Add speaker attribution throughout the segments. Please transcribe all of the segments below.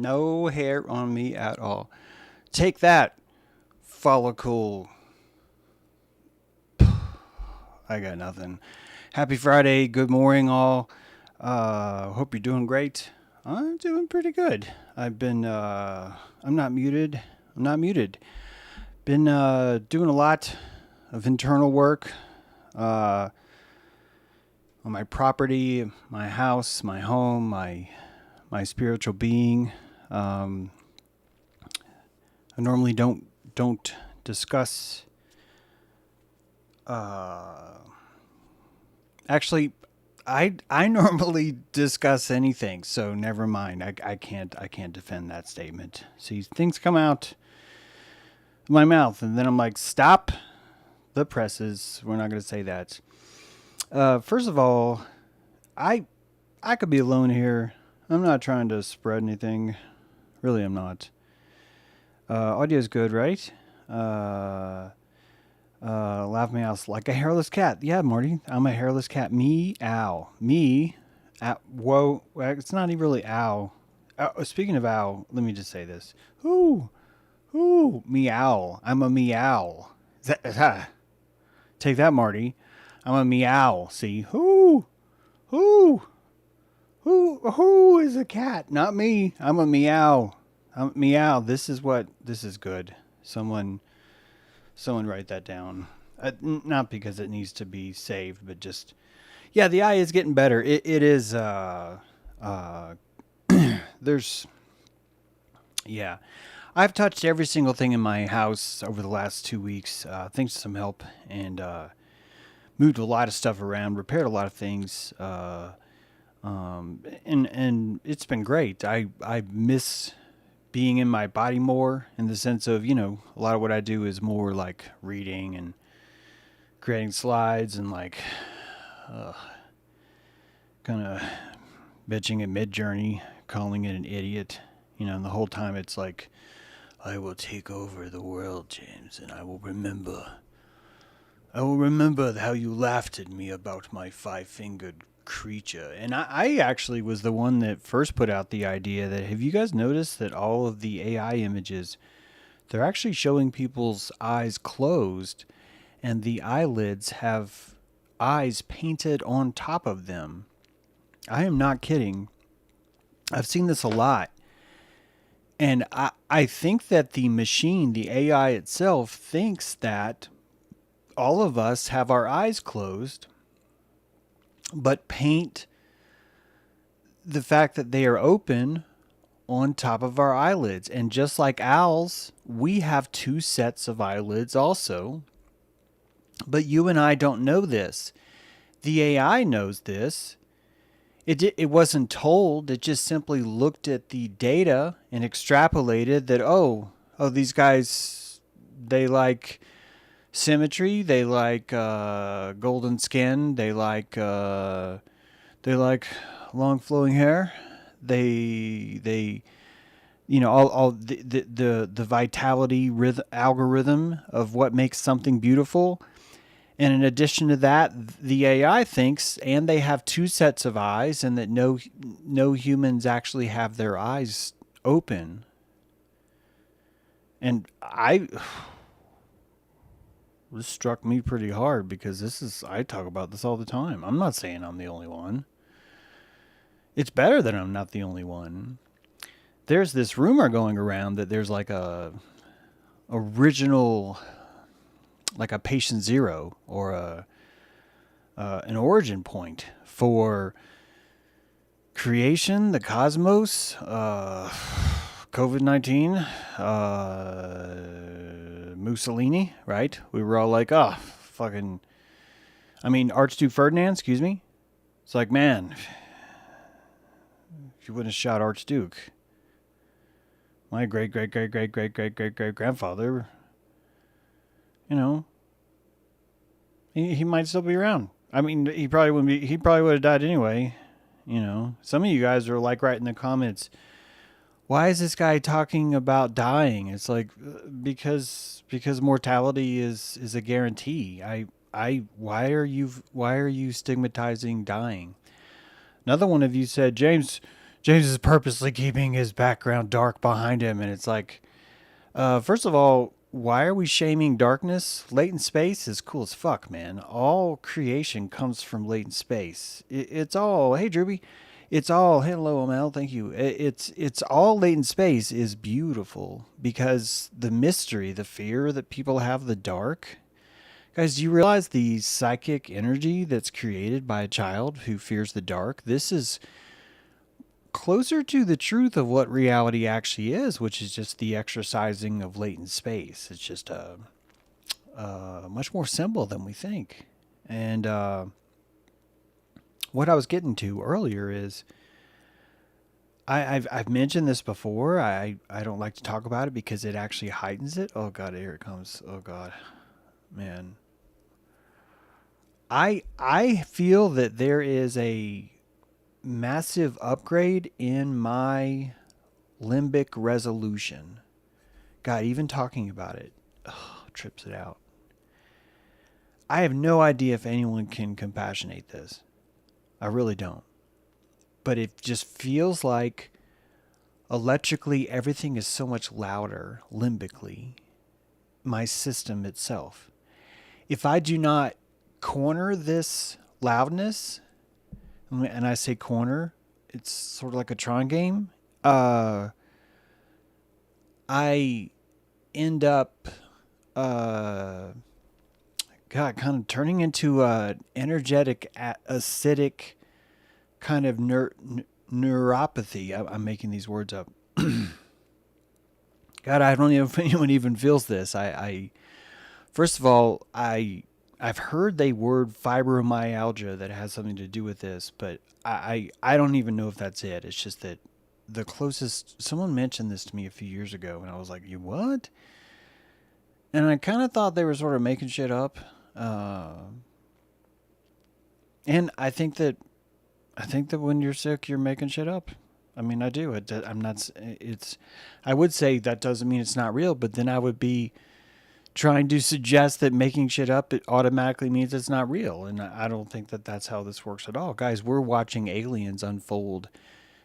Speaker 1: No hair on me at all. Take that, follicle. I got nothing. Happy Friday. Good morning, all. Hope you're doing great. I'm doing pretty good. I'm not muted. I'm not muted. Been doing a lot of internal work on my property, my house, my home, my spiritual being. I normally don't discuss. Actually, I normally discuss anything, so never mind. I can't defend that statement. See, things come out of my mouth, and then I'm like, stop the presses. We're not going to say that. First of all, I could be alone here. I'm not trying to spread anything. Really, I'm not. Audio's good, right? Laugh me out like a hairless cat. Yeah, Marty, I'm a hairless cat. Meow. Me. Whoa. It's not even really ow. Speaking of ow, let me just say this. Ooh. Meow. I'm a meow. Take that, Marty. I'm a meow. See? Who is a cat? Not me. I'm a meow. Meow. This is good. Someone write that down. Not because it needs to be saved, but just, yeah, the eye is getting better. It is, there's, yeah. I've touched every single thing in my house over the last 2 weeks, thanks to some help, and moved a lot of stuff around, repaired a lot of things, and it's been great. I miss being in my body more, in the sense of, a lot of what I do is more like reading and creating slides and like kind of bitching at Mid-Journey, calling it an idiot, and the whole time it's like, I will take over the world, James, and I will remember how you laughed at me about my five-fingered creature. And I actually was the one that first put out the idea that, have you guys noticed that all of the AI images, they're actually showing people's eyes closed, and the eyelids have eyes painted on top of them? I am not kidding. I've seen this a lot. And I think that the machine, the AI itself, thinks that all of us have our eyes closed, but paint the fact that they are open on top of our eyelids. And just like owls, we have two sets of eyelids also. But you and I don't know this. The AI knows this. It wasn't told. It just simply looked at the data and extrapolated that, these guys, they like symmetry, they like golden skin, they like long flowing hair, they all the vitality algorithm of what makes something beautiful. And in addition to that, the AI thinks, and they have two sets of eyes, and that no humans actually have their eyes open. And this struck me pretty hard, because I talk about this all the time. I'm not saying I'm the only one. It's better that I'm not the only one. There's this rumor going around that there's like a original, like a patient zero, or an origin point for creation, the cosmos, COVID-19, Mussolini, right? We were all like, fucking, Archduke Ferdinand, excuse me. It's like, man, if you wouldn't have shot Archduke, my great-great-great-great-great-great-great-great-grandfather, he might still be around. He probably wouldn't be. He probably would have died anyway. Some of you guys are like writing in the comments, why is this guy talking about dying? It's like, because mortality is a guarantee. Why are you stigmatizing dying? Another one of you said, James, James is purposely keeping his background dark behind him, and it's like, first of all, why are we shaming darkness? Latent space is cool as fuck, man. All creation comes from latent space. It's all, hey, Drewby. It's all, hello, Mel, thank you. It's all latent space is beautiful because the mystery, the fear that people have of the dark. Guys, do you realize the psychic energy that's created by a child who fears the dark? This is closer to the truth of what reality actually is, which is just the exercising of latent space. It's just much more simple than we think. And what I was getting to earlier is I've mentioned this before. I don't like to talk about it because it actually heightens it. Oh God, here it comes. Oh God, man. I feel that there is a massive upgrade in my limbic resolution. God, even talking about it, trips it out. I have no idea if anyone can compassionate this. I really don't. But it just feels like electrically everything is so much louder limbically. My system itself. If I do not corner this loudness, and I say corner, it's sort of like a Tron game. I end up, God, kind of turning into a energetic, acidic kind of neuropathy. I'm making these words up. God, I don't know if anyone even feels this. I first of all, I've heard the word fibromyalgia that has something to do with this, but I don't even know if that's it. It's just that the closest someone mentioned this to me a few years ago, and I was like, "You what?" And I kind of thought they were sort of making shit up. And I think that when you're sick, you're making shit up. I mean, I do. I'm not. It's. I would say that doesn't mean it's not real, but then I would be trying to suggest that making shit up it automatically means it's not real, and I don't think that that's how this works at all, guys. We're watching aliens unfold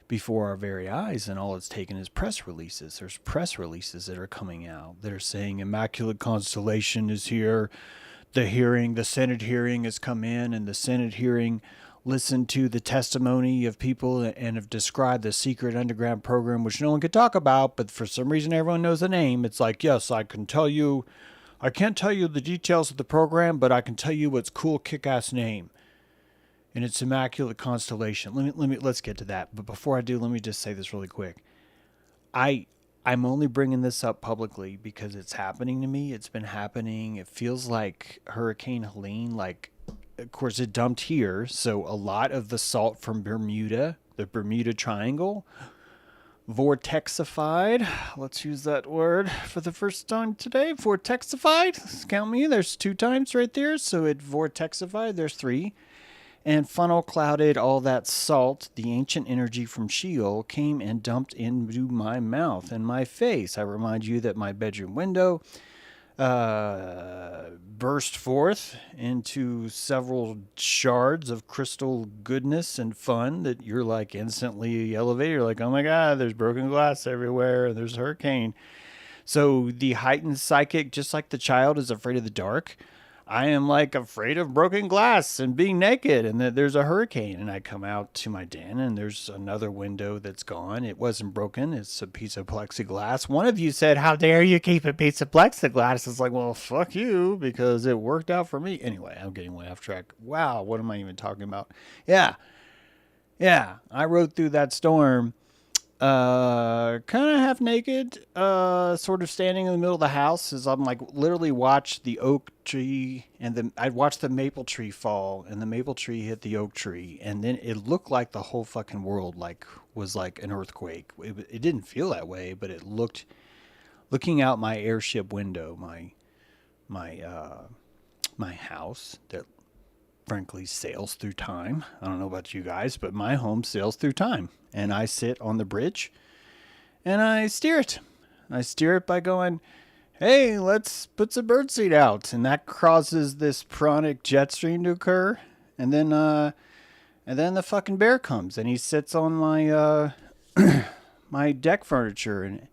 Speaker 1: before our very eyes, and all it's taken is press releases. There's press releases that are coming out that are saying Immaculate Constellation is here. The Senate hearing has come in, and the Senate hearing listened to the testimony of people and have described the secret underground program, which no one could talk about, but for some reason everyone knows the name. It's like, yes, I can tell you, I can't tell you the details of the program, but I can tell you its cool kick-ass name. And it's Immaculate Constellation. Let's get to that. But before I do, let me just say this really quick. I'm only bringing this up publicly because it's happening to me. It's been happening. It feels like Hurricane Helene, like, of course, it dumped here. So a lot of the salt from Bermuda, the Bermuda Triangle, vortexified. Let's use that word for the first time today. Vortexified. Count me. There's 2 times right there. So it vortexified. There's 3. And funnel clouded all that salt, the ancient energy from Sheol, came and dumped into my mouth and my face. I remind you that my bedroom window burst forth into several shards of crystal goodness and fun that you're like instantly elevated. You're like, oh my God, there's broken glass everywhere. There's a hurricane. So the heightened psychic, just like the child is afraid of the dark, I am like afraid of broken glass and being naked and that there's a hurricane. And I come out to my den and there's another window that's gone. It wasn't broken. It's a piece of plexiglass. One of you said, how dare you keep a piece of plexiglass? It's like, well, fuck you, because it worked out for me. Anyway, I'm getting way off track. Wow, what am I even talking about? Yeah. I rode through that storm kind of half naked, sort of standing in the middle of the house as I'm like literally watched the oak tree and I'd watched the maple tree fall and the maple tree hit the oak tree. And then it looked like the whole fucking world was like an earthquake. It didn't feel that way, but it looked, looking out my airship window, my house that frankly sails through time. I don't know about you guys, but my home sails through time. And I sit on the bridge and I steer it. I steer it by going, hey, let's put some birdseed out. And that causes this pranic jet stream to occur. And then the fucking bear comes and he sits on my my deck furniture, and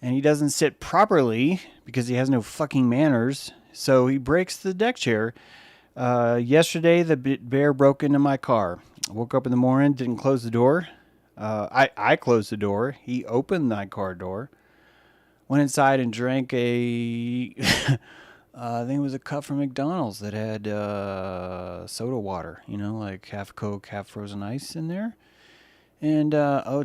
Speaker 1: he doesn't sit properly because he has no fucking manners. So he breaks the deck chair. Yesterday, the bear broke into my car. I woke up in the morning, didn't close the door. I closed the door. He opened my car door. Went inside and drank a, I think it was a cup from McDonald's that had soda water, like half Coke, half frozen ice in there. And,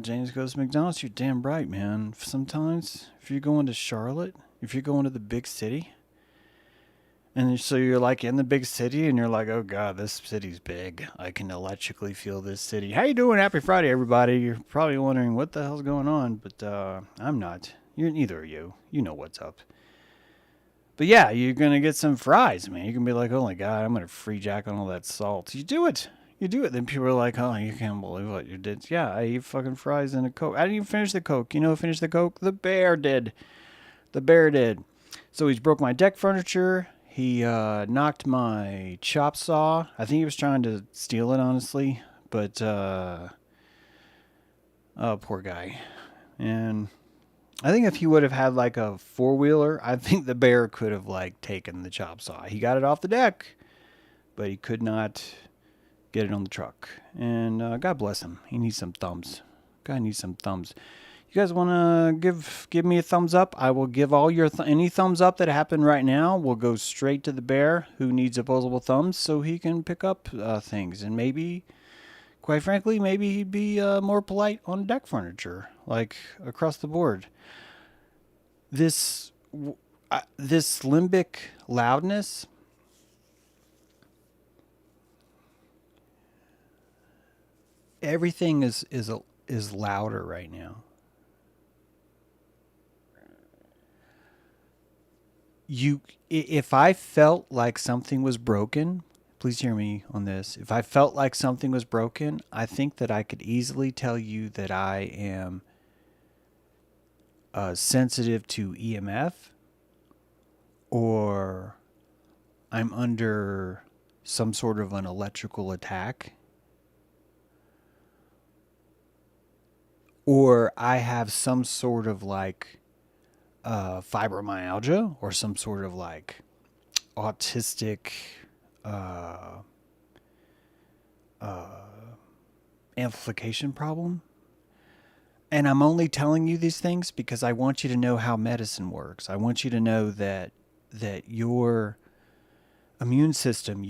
Speaker 1: James goes to McDonald's. You're damn right, man. Sometimes, if you're going to Charlotte, if you're going to the big city, and so you're like in the big city and you're like, oh God, this city's big. I can electrically feel this city. How you doing? Happy Friday, everybody. You're probably wondering what the hell's going on, but I'm not. Neither are you. You know what's up. But yeah, you're going to get some fries, man. You can be like, oh my God, I'm going to free jack on all that salt. You do it. Then people are like, oh, you can't believe what you did. Yeah, I eat fucking fries and a Coke. I didn't even finish the Coke. You know who finished the Coke? The bear did. So he's broke my deck furniture. He knocked my chop saw. I think he was trying to steal it, honestly. But, oh, poor guy. And I think if he would have had like a four-wheeler, I think the bear could have like taken the chop saw. He got it off the deck, but he could not get it on the truck. And God bless him. He needs some thumbs. Guy needs some thumbs. You guys want to give me a thumbs up? I will give all your any thumbs up that happen right now. Will go straight to the bear who needs opposable thumbs so he can pick up things. And maybe, quite frankly, maybe he'd be more polite on deck furniture, like across the board. This limbic loudness, everything is louder right now. If I felt like something was broken, please hear me on this. If I felt like something was broken, I think that I could easily tell you that I am sensitive to EMF, or I'm under some sort of an electrical attack, or I have some sort of like fibromyalgia or some sort of like autistic amplification problem. And I'm only telling you these things because I want you to know how medicine works. I want you to know that your immune system,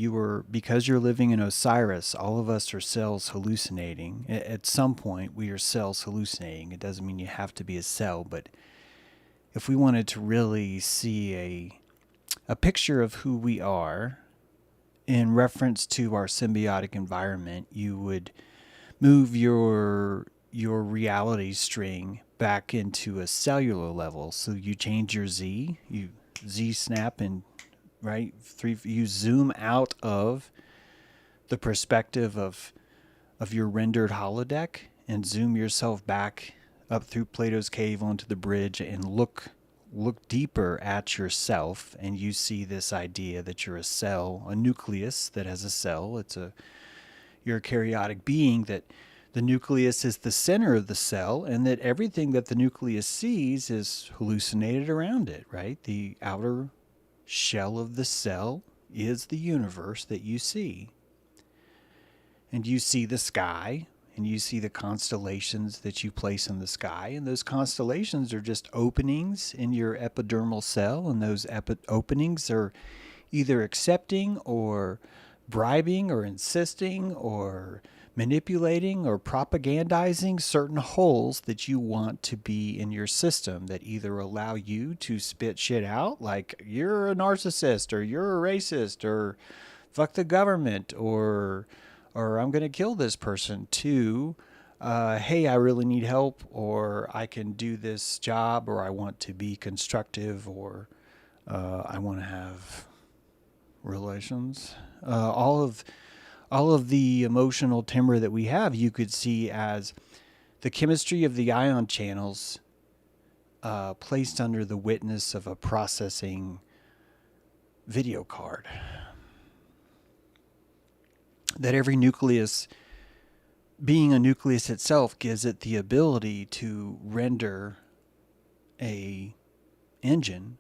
Speaker 1: because you're living in Osiris, all of us are cells hallucinating. At some point, we are cells hallucinating. It doesn't mean you have to be a cell, but if we wanted to really see a picture of who we are in reference to our symbiotic environment, you would move your reality string back into a cellular level. So you change your Z, you Z snap, and right, you zoom out of the perspective of your rendered holodeck and zoom yourself back up through Plato's cave onto the bridge and look deeper at yourself, and you see this idea that you're a cell, a nucleus that has a cell. You're a karyotic being, that the nucleus is the center of the cell, and that everything that the nucleus sees is hallucinated around it, right? The outer shell of the cell is the universe that you see. And you see the sky, and you see the constellations that you place in the sky, and those constellations are just openings in your epidermal cell, and those openings are either accepting or bribing or insisting or manipulating or propagandizing certain holes that you want to be in your system, that either allow you to spit shit out like you're a narcissist or you're a racist or fuck the government or I'm going to kill this person, to hey, I really need help, or I can do this job, or I want to be constructive, or I want to have relations. All of the emotional timbre that we have, you could see as the chemistry of the ion channels placed under the witness of a processing video card. That every nucleus being a nucleus itself gives it the ability to render a engine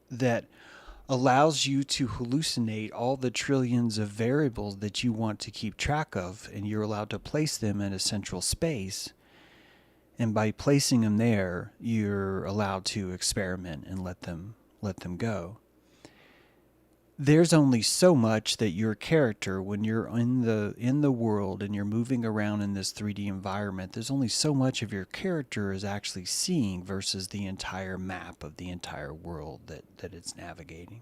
Speaker 1: that allows you to hallucinate all the trillions of variables that you want to keep track of, and you're allowed to place them in a central space. And by placing them there, you're allowed to experiment and let them go. There's only so much that your character, when you're in the world and you're moving around in this 3D environment, there's only so much of your character is actually seeing versus the entire map of the entire world that it's navigating.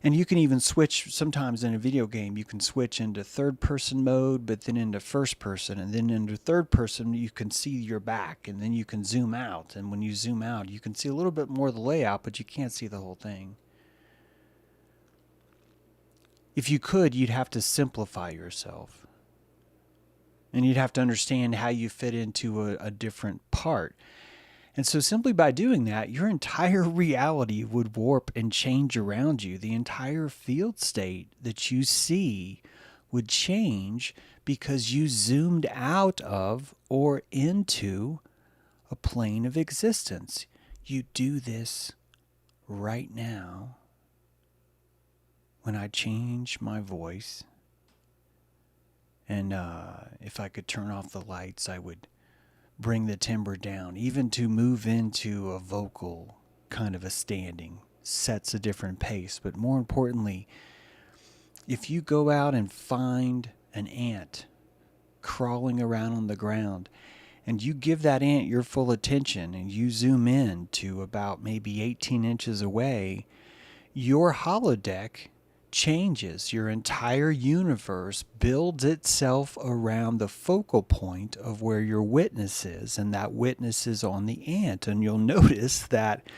Speaker 1: And you can even switch, sometimes in a video game, you can switch into third person mode, but then into first person. And then into third person, you can see your back, and then you can zoom out. And when you zoom out, you can see a little bit more of the layout, but you can't see the whole thing. If you could, you'd have to simplify yourself. And you'd have to understand how you fit into a different part. And so simply by doing that, your entire reality would warp and change around you. The entire field state that you see would change because you zoomed out of or into a plane of existence. You do this right now. When I change my voice, and if I could turn off the lights, I would bring the timbre down. Even to move into a vocal kind of a standing sets a different pace. But more importantly, if you go out and find an ant crawling around on the ground, and you give that ant your full attention, and you zoom in to about maybe 18 inches away, your holodeck changes. Your entire universe builds itself around the focal point of where your witness is, and that witness is on the ant. And you'll notice that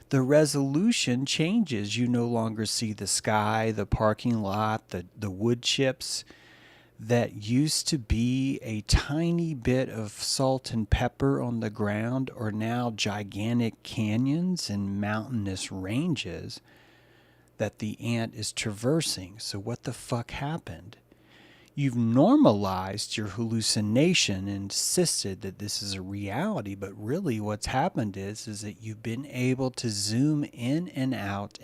Speaker 1: the resolution changes. You no longer see the sky, the parking lot, the wood chips that used to be a tiny bit of salt and pepper on the ground are now gigantic canyons and mountainous ranges that the ant is traversing. So what the fuck happened? You've normalized your hallucination and insisted that this is a reality, but really what's happened is that you've been able to zoom in and out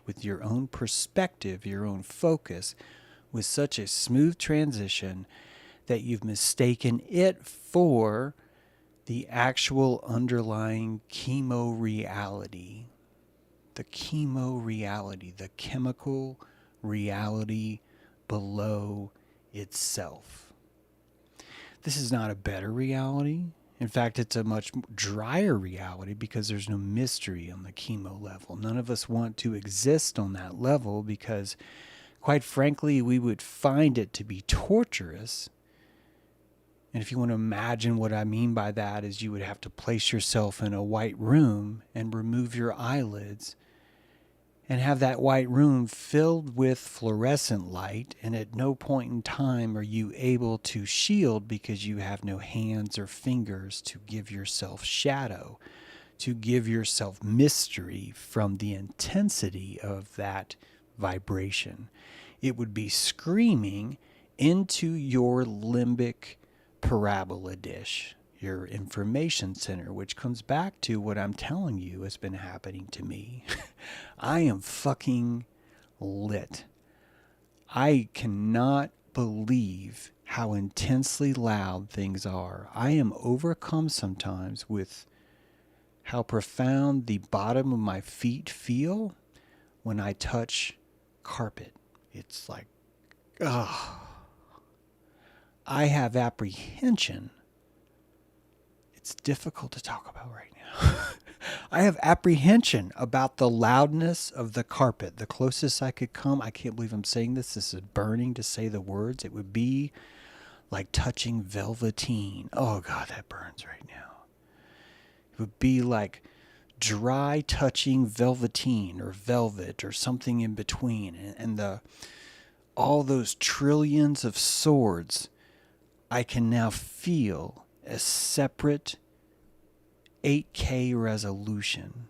Speaker 1: with your own perspective, your own focus, with such a smooth transition that you've mistaken it for the actual underlying chemo reality. The chemo reality, the chemical reality below itself. This is not a better reality. In fact, it's a much drier reality because there's no mystery on the chemo level. None of us want to exist on that level because, quite frankly, we would find it to be torturous. And if you want to imagine what I mean by that is you would have to place yourself in a white room and remove your eyelids and have that white room filled with fluorescent light, and at no point in time are you able to shield because you have no hands or fingers to give yourself shadow, to give yourself mystery from the intensity of that vibration. It would be screaming into your limbic parabola dish, your information center, which comes back to what I'm telling you has been happening to me. I am fucking lit. I cannot believe how intensely loud things are. I am overcome sometimes with how profound the bottom of my feet feel when I touch carpet. It's like, ugh. I have apprehension. It's difficult to talk about right now. I have apprehension about the loudness of the carpet. The closest I could come, I can't believe I'm saying this. This is burning to say the words. It would be like touching velveteen. Oh God, that burns right now. It would be like dry touching velveteen or velvet or something in between. And all those trillions of swords I can now feel a separate 8K resolution.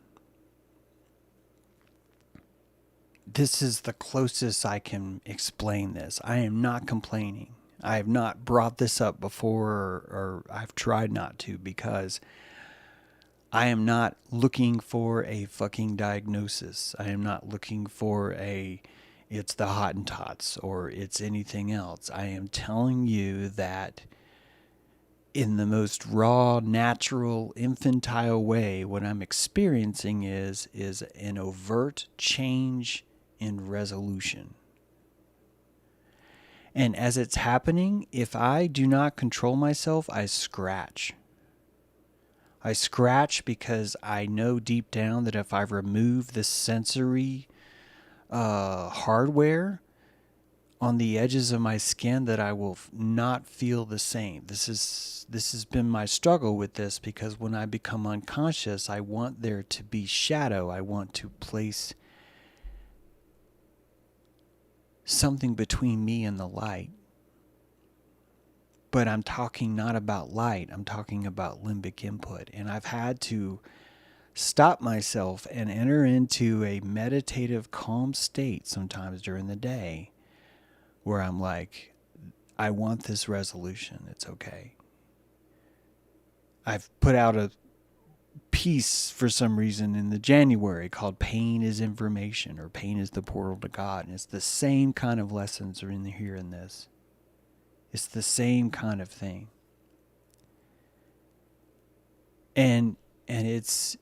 Speaker 1: This is the closest I can explain this. I am not complaining. I have not brought this up before, or I've tried not to, because I am not looking for a fucking diagnosis. I am not looking for it's the Hottentots or it's anything else. I am telling you that in the most raw, natural, infantile way, what I'm experiencing is an overt change in resolution. And as it's happening, if I do not control myself, I scratch. I scratch because I know deep down that if I remove the sensory hardware on the edges of my skin, that I will not feel the same. This has been my struggle with this, because when I become unconscious, I want there to be shadow. I want to place something between me and the light. But I'm talking not about light, I'm talking about limbic input. And I've had to stop myself and enter into a meditative, calm state sometimes during the day where I'm like, I want this resolution. It's okay. I've put out a piece for some reason in the January called Pain is Information, or Pain is the Portal to God. And it's the same kind of lessons are in here in this. It's the same kind of thing. And it's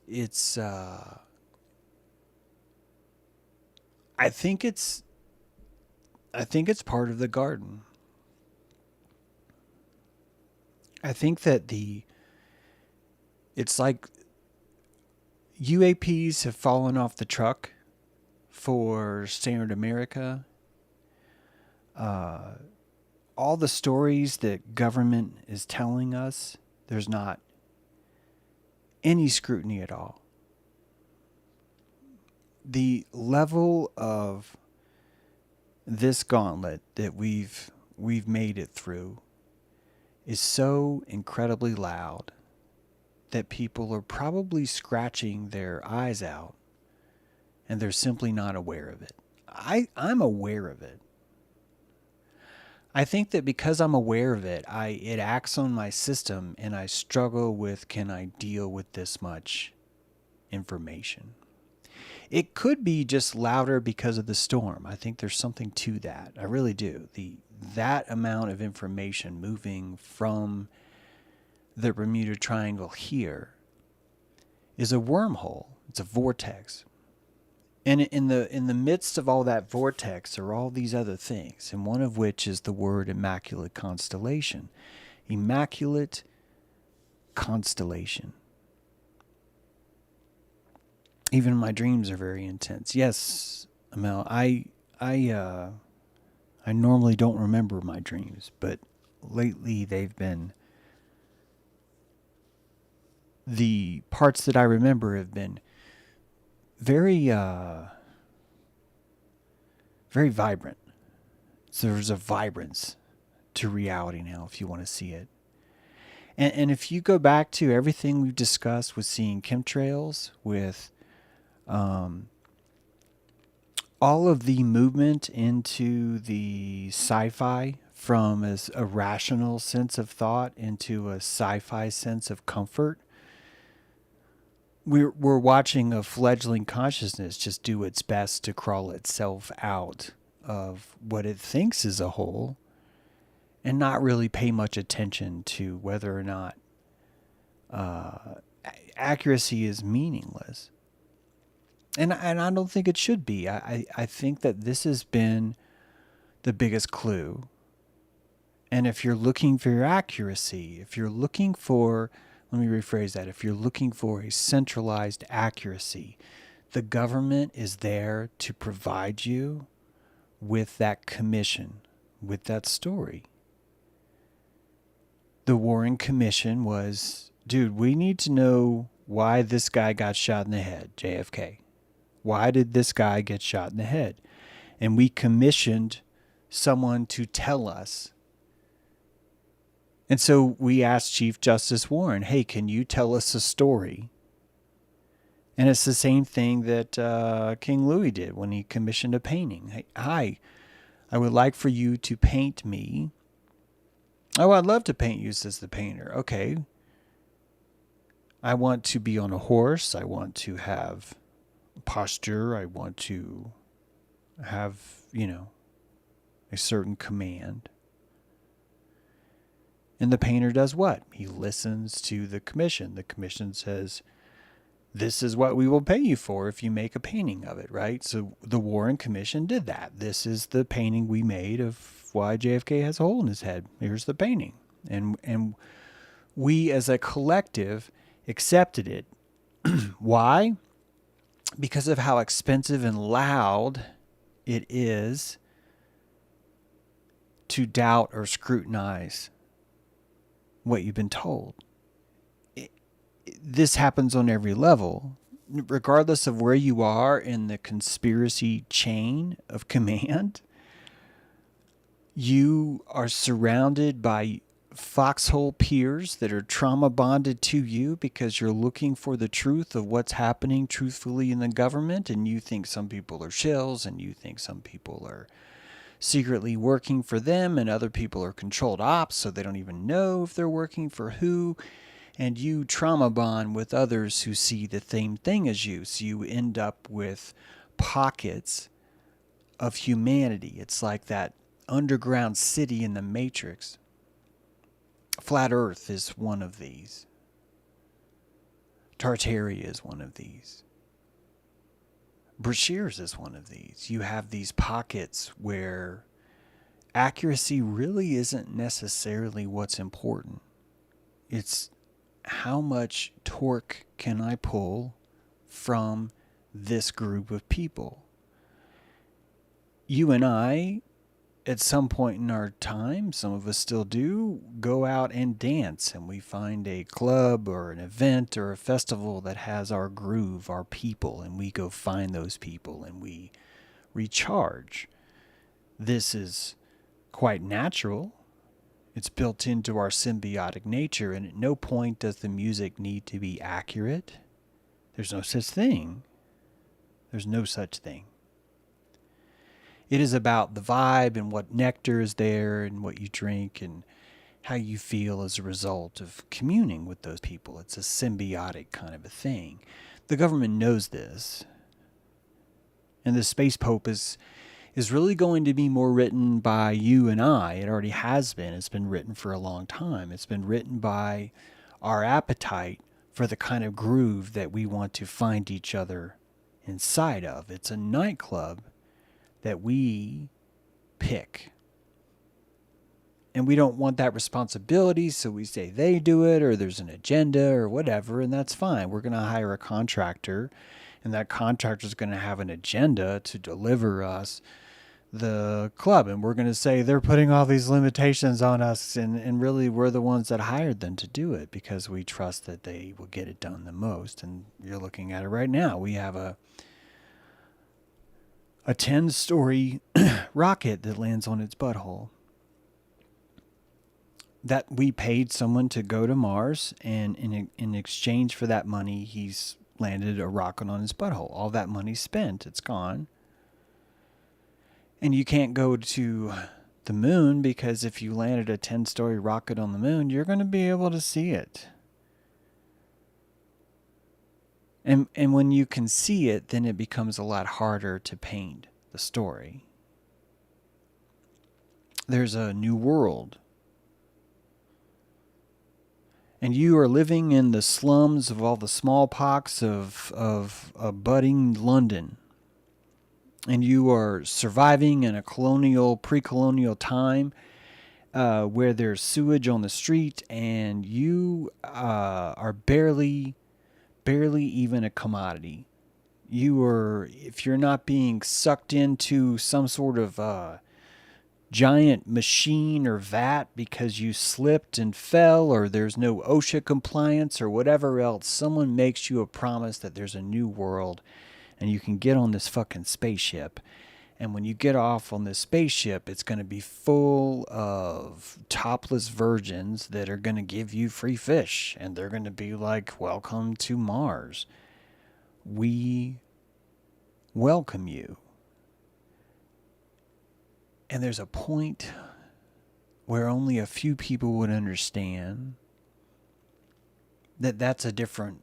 Speaker 1: I think it's part of the garden. I think that it's like UAPs have fallen off the truck for standard America. All the stories that government is telling us, there's not any scrutiny at all. The level of this gauntlet that we've made it through is so incredibly loud that people are probably scratching their eyes out, and they're simply not aware of it. I'm aware of it. I think that because I'm aware of it, it acts on my system, and I struggle with, can I deal with this much information? It could be just louder because of the storm. I think there's something to that. I really do. That amount of information moving from the Bermuda Triangle here is a wormhole. It's a vortex. And in the midst of all that vortex are all these other things, and one of which is the word Immaculate Constellation. Immaculate Constellation. Even my dreams are very intense. Yes, Amel, I normally don't remember my dreams, but lately they've been, the parts that I remember have been very very vibrant. So there's a vibrance to reality now, if you want to see it. And if you go back to everything we've discussed with seeing chemtrails, with all of the movement into the sci-fi from a rational sense of thought into a sci-fi sense of comfort, we're watching a fledgling consciousness just do its best to crawl itself out of what it thinks is a hole, and not really pay much attention to whether or not accuracy is meaningless. And I don't think it should be. I think that this has been the biggest clue. And if you're looking for your accuracy, if you're looking for, let me rephrase that, if you're looking for a centralized accuracy, the government is there to provide you with that commission, with that story. The Warren Commission was, dude, we need to know why this guy got shot in the head, JFK. Why did this guy get shot in the head? And we commissioned someone to tell us. And so we asked Chief Justice Warren, hey, can you tell us a story? And it's the same thing that King Louis did when he commissioned a painting. Hey, hi, I would like for you to paint me Oh, I'd love to paint you, says the painter. Okay. I want to be on a horse. I want to have posture. I want to have, a certain command. And the painter does what? He listens to the commission. The commission says, this is what we will pay you for if you make a painting of it, right? So the Warren Commission did that. This is the painting we made of why JFK has a hole in his head. Here's the painting. And we as a collective accepted it. Why? Because of how expensive and loud it is to doubt or scrutinize what you've been told. This happens on every level, regardless of where you are in the conspiracy chain of command. You are surrounded by foxhole peers that are trauma bonded to you because you're looking for the truth of what's happening truthfully in the government, and you think some people are shills, and you think some people are secretly working for them, and other people are controlled ops, so they don't even know if they're working for who. And you trauma bond with others who see the same thing as you. So you end up with pockets of humanity. It's like that underground city in the Matrix. Flat Earth is one of these. Tartaria is one of these. Brashears is one of these. You have these pockets where accuracy really isn't necessarily what's important. It's how much torque can I pull from this group of people? You and I, at some point in our time, some of us still do, go out and dance, and we find a club or an event or a festival that has our groove, our people, and we go find those people and we recharge. This is quite natural. It's built into our symbiotic nature, and at no point does the music need to be accurate. There's no such thing. There's no such thing. It is about the vibe and what nectar is there and what you drink and how you feel as a result of communing with those people. It's a symbiotic kind of a thing. The government knows this. And the Space Pope is really going to be more written by you and I. It already has been. It's been written for a long time. It's been written by our appetite for the kind of groove that we want to find each other inside of. It's a nightclub that we pick. And we don't want that responsibility, so we say they do it, or there's an agenda or whatever, and that's fine. We're going to hire a contractor, and that contractor is going to have an agenda to deliver us the club, and we're going to say they're putting all these limitations on us, and really we're the ones that hired them to do it because we trust that they will get it done the most. And you're looking at it right now. We have a 10-story rocket that lands on its butthole that we paid someone to go to Mars, and in exchange for that money, he's landed a rocket on his butthole. All that money's spent. It's gone. And you can't go to the moon because if you landed a 10-story rocket on the moon, you're going to be able to see it. And when you can see it, then it becomes a lot harder to paint the story. There's a new world. And you are living in the slums of all the smallpox of budding London. And you are surviving in a pre-colonial time where there's sewage on the street, and you are barely even a commodity. If you're not being sucked into some sort of giant machine or vat because you slipped and fell, or there's no OSHA compliance or whatever else, someone makes you a promise that there's a new world and you can get on this fucking spaceship. And when you get off on this spaceship, it's going to be full of topless virgins that are going to give you free fish. And they're going to be like, welcome to Mars. We welcome you. And there's a point where only a few people would understand that that's a different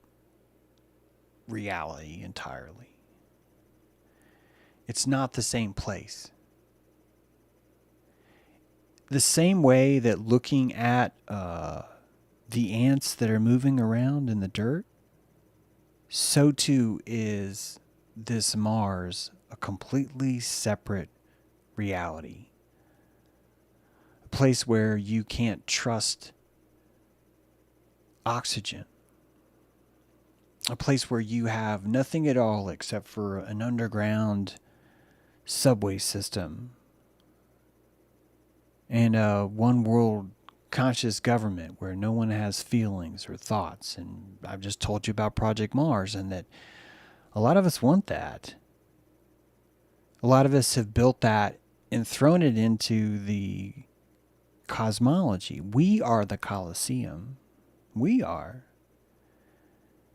Speaker 1: reality entirely. It's not the same place. The same way that looking at the ants that are moving around in the dirt, so too is this Mars a completely separate reality. A place where you can't trust oxygen. A place where you have nothing at all except for an underground subway system and a one world conscious government where no one has feelings or thoughts. And I've just told you about Project Mars, and that a lot of us want that. A lot of us have built that and thrown it into the cosmology. We are the Colosseum. We are.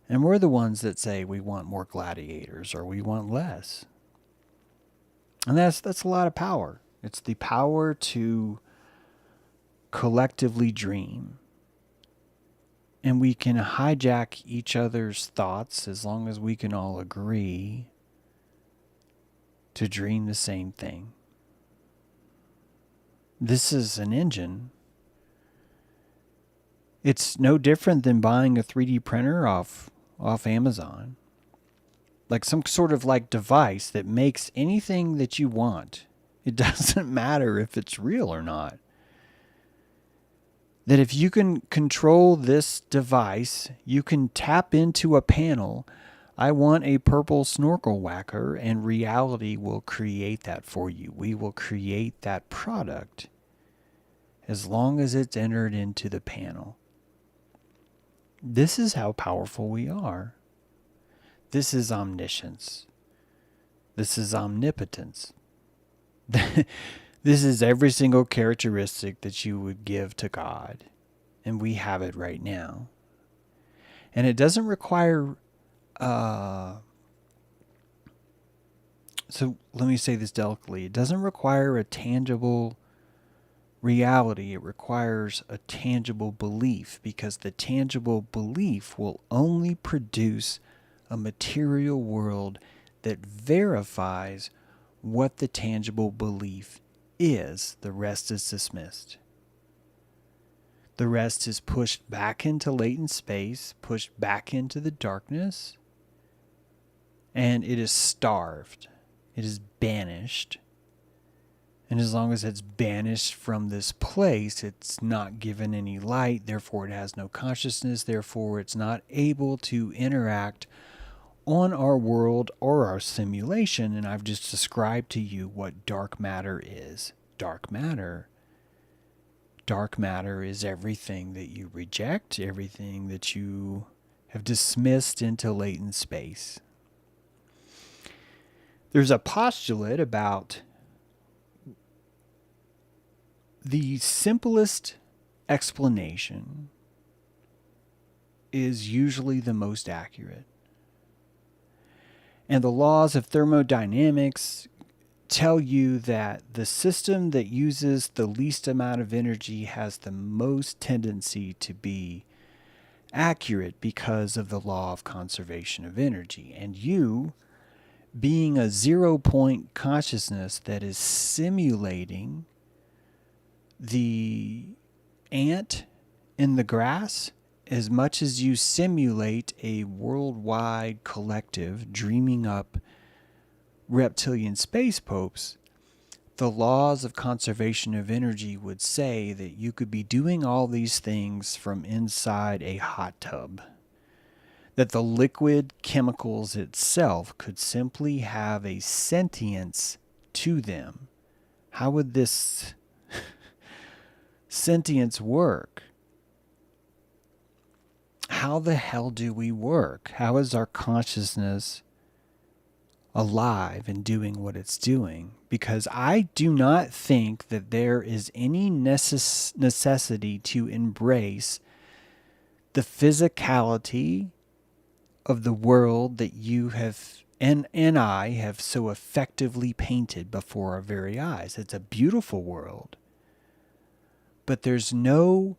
Speaker 1: And we're the ones that say we want more gladiators or we want less. And that's a lot of power. It's the power to collectively dream. And we can hijack each other's thoughts as long as we can all agree to dream the same thing. This is an engine. It's no different than buying a 3D printer off Amazon. Like some sort of like device that makes anything that you want. It doesn't matter if it's real or not. That if you can control this device, you can tap into a panel. I want a purple snorkel whacker, and reality will create that for you. We will create that product as long as it's entered into the panel. This is how powerful we are. This is omniscience. This is omnipotence. This is every single characteristic that you would give to God. And we have it right now. And it doesn't require... so let me say this delicately. It doesn't require a tangible reality. It requires a tangible belief, because the tangible belief will only produce a material world that verifies what the tangible belief is. The rest is dismissed. The rest is pushed back into latent space, pushed back into the darkness, and it is starved. It is banished. And as long as it's banished from this place, it's not given any light, therefore it has no consciousness, therefore it's not able to interact on our world or our simulation. And I've just described to you what dark matter is. Dark matter is everything that you reject, everything that you have dismissed into latent space. There's a postulate about the simplest explanation is usually the most accurate. And the laws of thermodynamics tell you that the system that uses the least amount of energy has the most tendency to be accurate because of the law of conservation of energy. And you, being a 0-point consciousness that is simulating the ant in the grass, as much as you simulate a worldwide collective dreaming up reptilian space popes, the laws of conservation of energy would say that you could be doing all these things from inside a hot tub. That the liquid chemicals itself could simply have a sentience to them. How would this sentience work? How the hell do we work? How is our consciousness alive and doing what it's doing? Because I do not think that there is any necessity to embrace the physicality of the world that you have and I have so effectively painted before our very eyes. It's a beautiful world. But there's no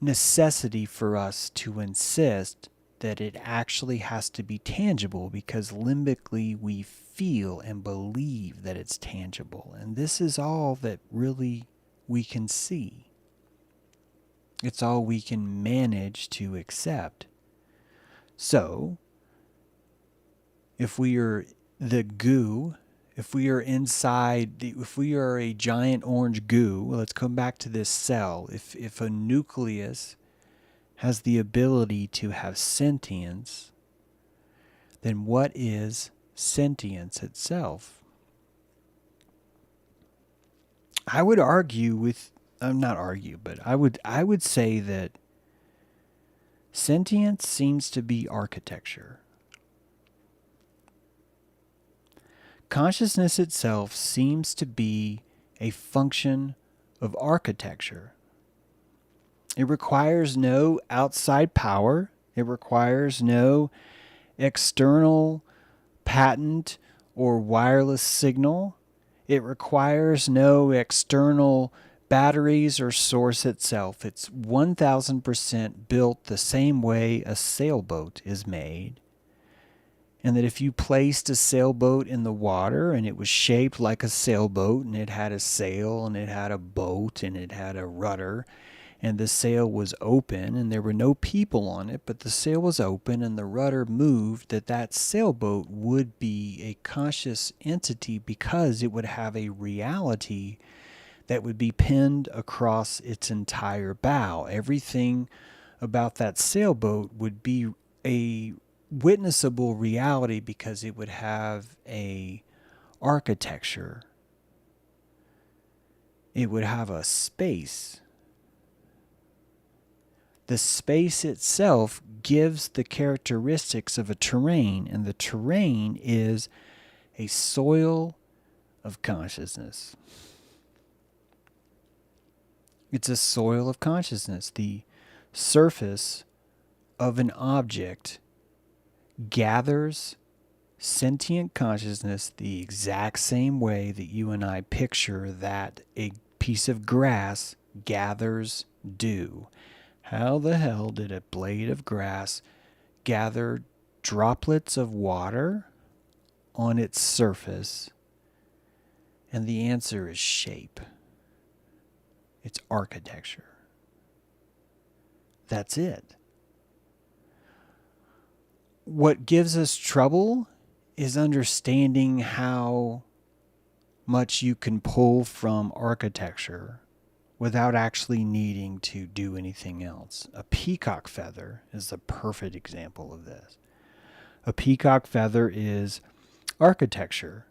Speaker 1: necessity for us to insist that it actually has to be tangible, because limbically we feel and believe that it's tangible. And this is all that really we can see. It's all we can manage to accept. So, if we are the goo, if we are if we are a giant orange goo, let's come back to this cell. If a nucleus has the ability to have sentience, then what is sentience itself? I would argue with, not argue, but I would say that sentience seems to be architecture. Consciousness itself seems to be a function of architecture. It requires no outside power. It requires no external patent or wireless signal. It requires no external batteries or source itself. It's 1000% built the same way a sailboat is made. And that if you placed a sailboat in the water and it was shaped like a sailboat and it had a sail and it had a boat and it had a rudder and the sail was open and there were no people on it, but the sail was open and the rudder moved, that sailboat would be a conscious entity, because it would have a reality that would be pinned across its entire bow. Everything about that sailboat would be a witnessable reality, because it would have a architecture. It would have a space. The space itself gives the characteristics of a terrain, and the terrain is a soil of consciousness. It's a soil of consciousness. The surface of an object gathers sentient consciousness the exact same way that you and I picture that a piece of grass gathers dew. How the hell did a blade of grass gather droplets of water on its surface? And the answer is shape. It's architecture. That's it. What gives us trouble is understanding how much you can pull from architecture without actually needing to do anything else. A peacock feather is the perfect example of this. A peacock feather is architecture.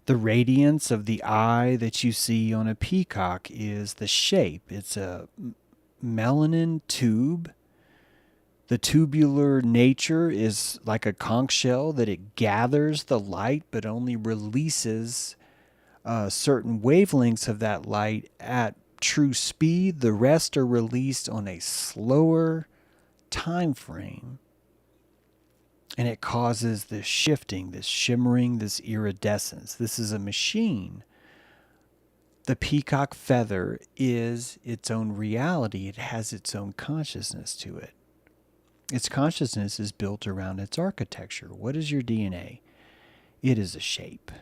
Speaker 1: The radiance of the eye that you see on a peacock is the shape. It's a melanin tube. The tubular nature is like a conch shell, that it gathers the light but only releases certain wavelengths of that light at true speed. The rest are released on a slower time frame. And it causes this shifting, this shimmering, this iridescence. This is a machine. The peacock feather is its own reality. It has its own consciousness to it. Its consciousness is built around its architecture. What is your DNA? It is a shape.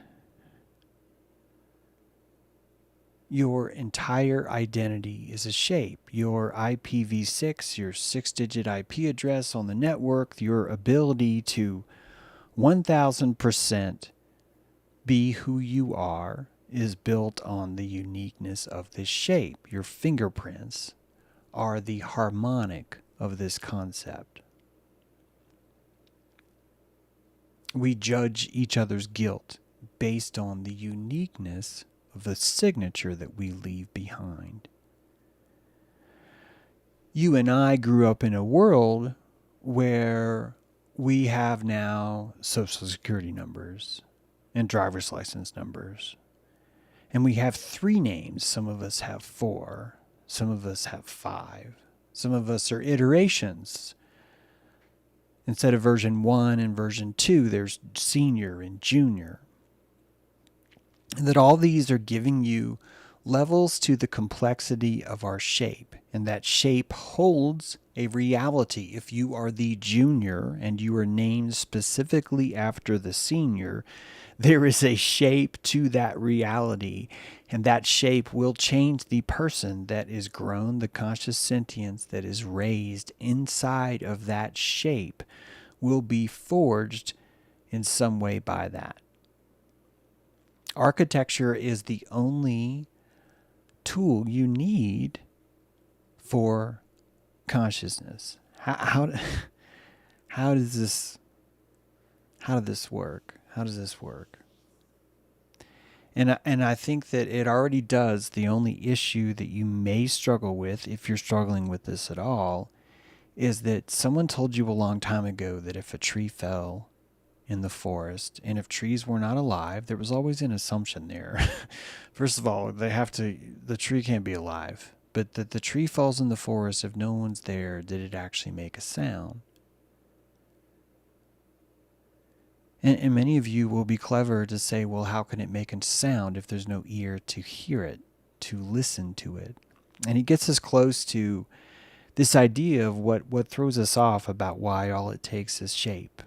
Speaker 1: Your entire identity is a shape. Your IPv6, your 6-digit IP address on the network, your ability to 1000% be who you are is built on the uniqueness of this shape. Your fingerprints are the harmonic of this concept. We judge each other's guilt based on the uniqueness of the signature that we leave behind. You and I grew up in a world where we have now social security numbers and driver's license numbers. And we have 3 names. Some of us have 4. Some of us have 5. Some of us are iterations. Instead of version 1 and version 2, there's senior and junior. And that all these are giving you levels to the complexity of our shape, and that shape holds a reality. If you are the junior and you are named specifically after the senior, there is a shape to that reality, and that shape will change the person that is grown, the conscious sentience that is raised inside of that shape will be forged in some way by that. Architecture is the only tool you need for consciousness. How does this work? How does this work? And I think that it already does. The only issue that you may struggle with, if you're struggling with this at all, is that someone told you a long time ago that if a tree fell in the forest, and if trees were not alive, there was always an assumption there. First of all, the tree can't be alive. But that the tree falls in the forest, if no one's there, did it actually make a sound? And many of you will be clever to say, well, how can it make a sound if there's no ear to hear it, to listen to it? And he gets us close to this idea of what throws us off about why all it takes is shape.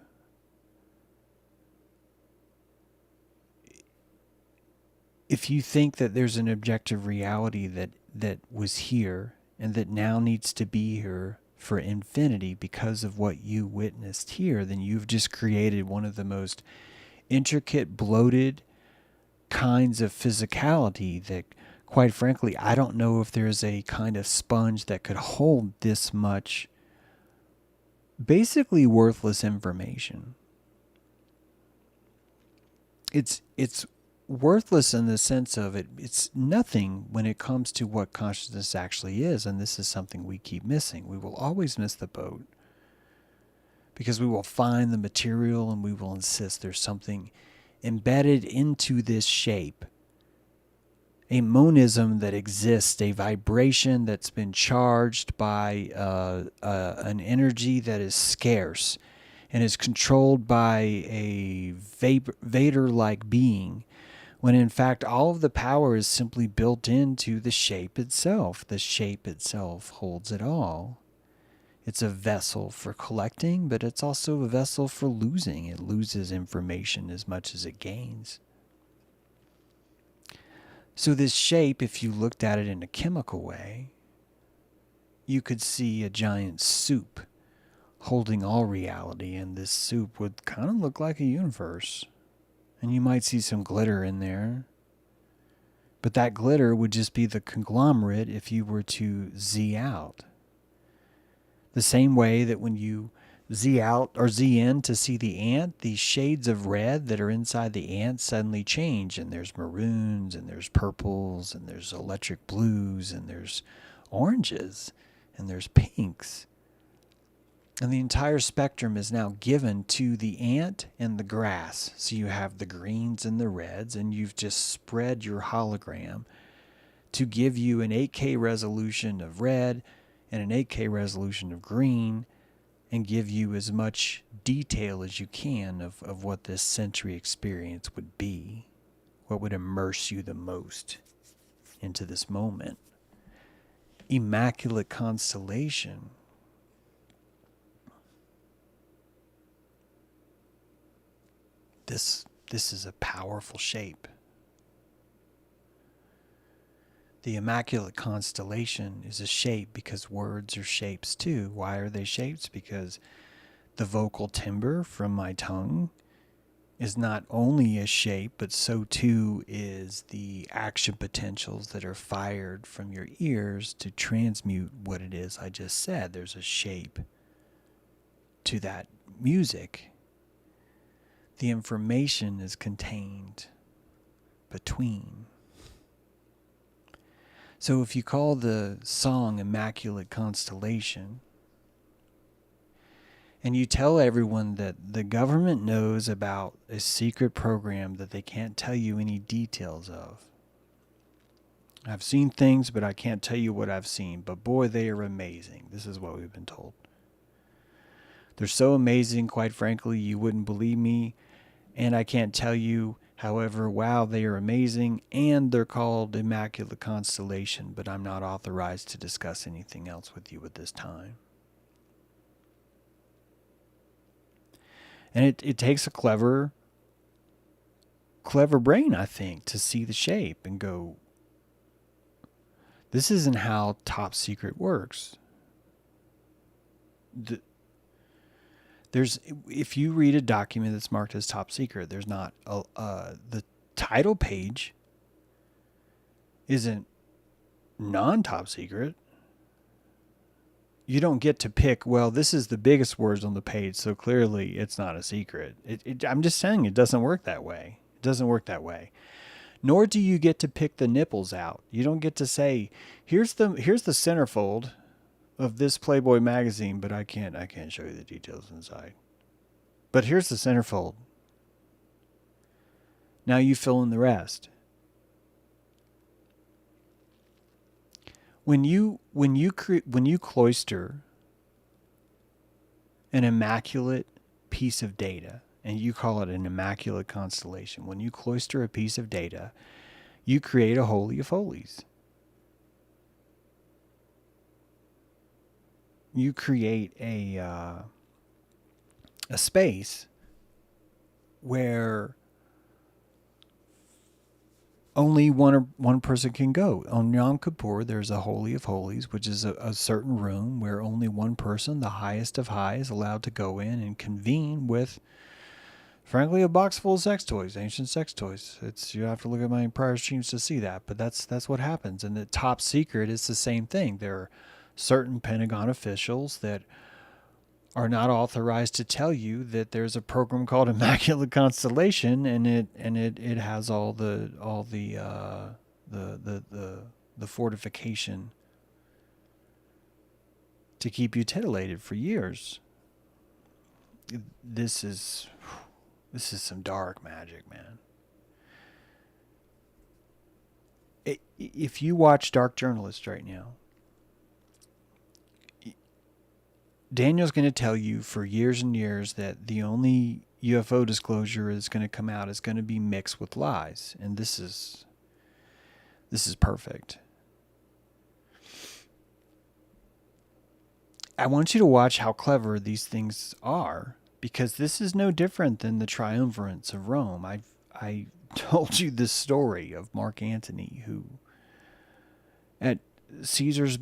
Speaker 1: If you think that there's an objective reality that was here and that now needs to be here for infinity because of what you witnessed here, then you've just created one of the most intricate, bloated kinds of physicality that, quite frankly, I don't know if there's a kind of sponge that could hold this much basically worthless information. It's worthless in the sense of it's nothing when it comes to what consciousness actually is, and this is something we keep missing. We will always miss the boat because we will find the material and we will insist there's something embedded into this shape, a monism that exists, a vibration that's been charged by an energy that is scarce and is controlled by a Vader-like being, when in fact all of the power is simply built into the shape itself. The shape itself holds it all. It's a vessel for collecting, but it's also a vessel for losing. It loses information as much as it gains. So this shape, if you looked at it in a chemical way, you could see a giant soup holding all reality, and this soup would kind of look like a universe. And you might see some glitter in there. But that glitter would just be the conglomerate if you were to Z out. The same way that when you Z out or Z in to see the ant, these shades of red that are inside the ant suddenly change. And there's maroons, and there's purples, and there's electric blues, and there's oranges, and there's pinks. And the entire spectrum is now given to the ant and the grass. So you have the greens and the reds, and you've just spread your hologram to give you an 8K resolution of red and an 8K resolution of green, and give you as much detail as you can of what this sensory experience would be, what would immerse you the most into this moment. Immaculate Constellation. This is a powerful shape. The Immaculate Constellation is a shape because words are shapes too. Why are they shapes? Because the vocal timbre from my tongue is not only a shape, but so too is the action potentials that are fired from your ears to transmute what it is I just said. There's a shape to that music. The information is contained between. So if you call the song Immaculate Constellation, and you tell everyone that the government knows about a secret program that they can't tell you any details of. I've seen things, but I can't tell you what I've seen. But boy, they are amazing. This is what we've been told. They're so amazing, quite frankly, you wouldn't believe me. And I can't tell you However, wow, they are amazing, and they're called Immaculate Constellation, but I'm not authorized to discuss anything else with you at this time. And it takes a clever brain, I think, to see the shape and go, this isn't how top secret works. If you read a document that's marked as top secret, there's not the title page isn't non-top secret. You don't get to pick, well, this is the biggest words on the page, so clearly it's not a secret. I'm just saying it doesn't work that way. It doesn't work that way. Nor do you get to pick the nipples out. You don't get to say, here's the centerfold of this Playboy magazine, but I can't show you the details inside. But here's the centerfold. Now you fill in the rest. When you cloister an immaculate piece of data, and you call it an immaculate constellation, when you cloister a piece of data, you create a Holy of Holies. You create a space where only one person can go. On Yom Kippur, there's a Holy of Holies, which is a certain room where only one person, the highest of high, is allowed to go in and convene with, frankly, a box full of sex toys, ancient sex toys. You have to look at my prior streams to see that, but that's what happens. And the top secret is the same thing. There are certain Pentagon officials that are not authorized to tell you that there's a program called Immaculate Constellation, and it has all the fortification to keep you titillated for years. This is some dark magic, man. If you watch Dark Journalist right now, Daniel's going to tell you for years and years that the only UFO disclosure is going to come out is going to be mixed with lies. And this is perfect. I want you to watch how clever these things are, because this is no different than the triumvirates of Rome. I told you this story of Mark Antony, who at Caesar's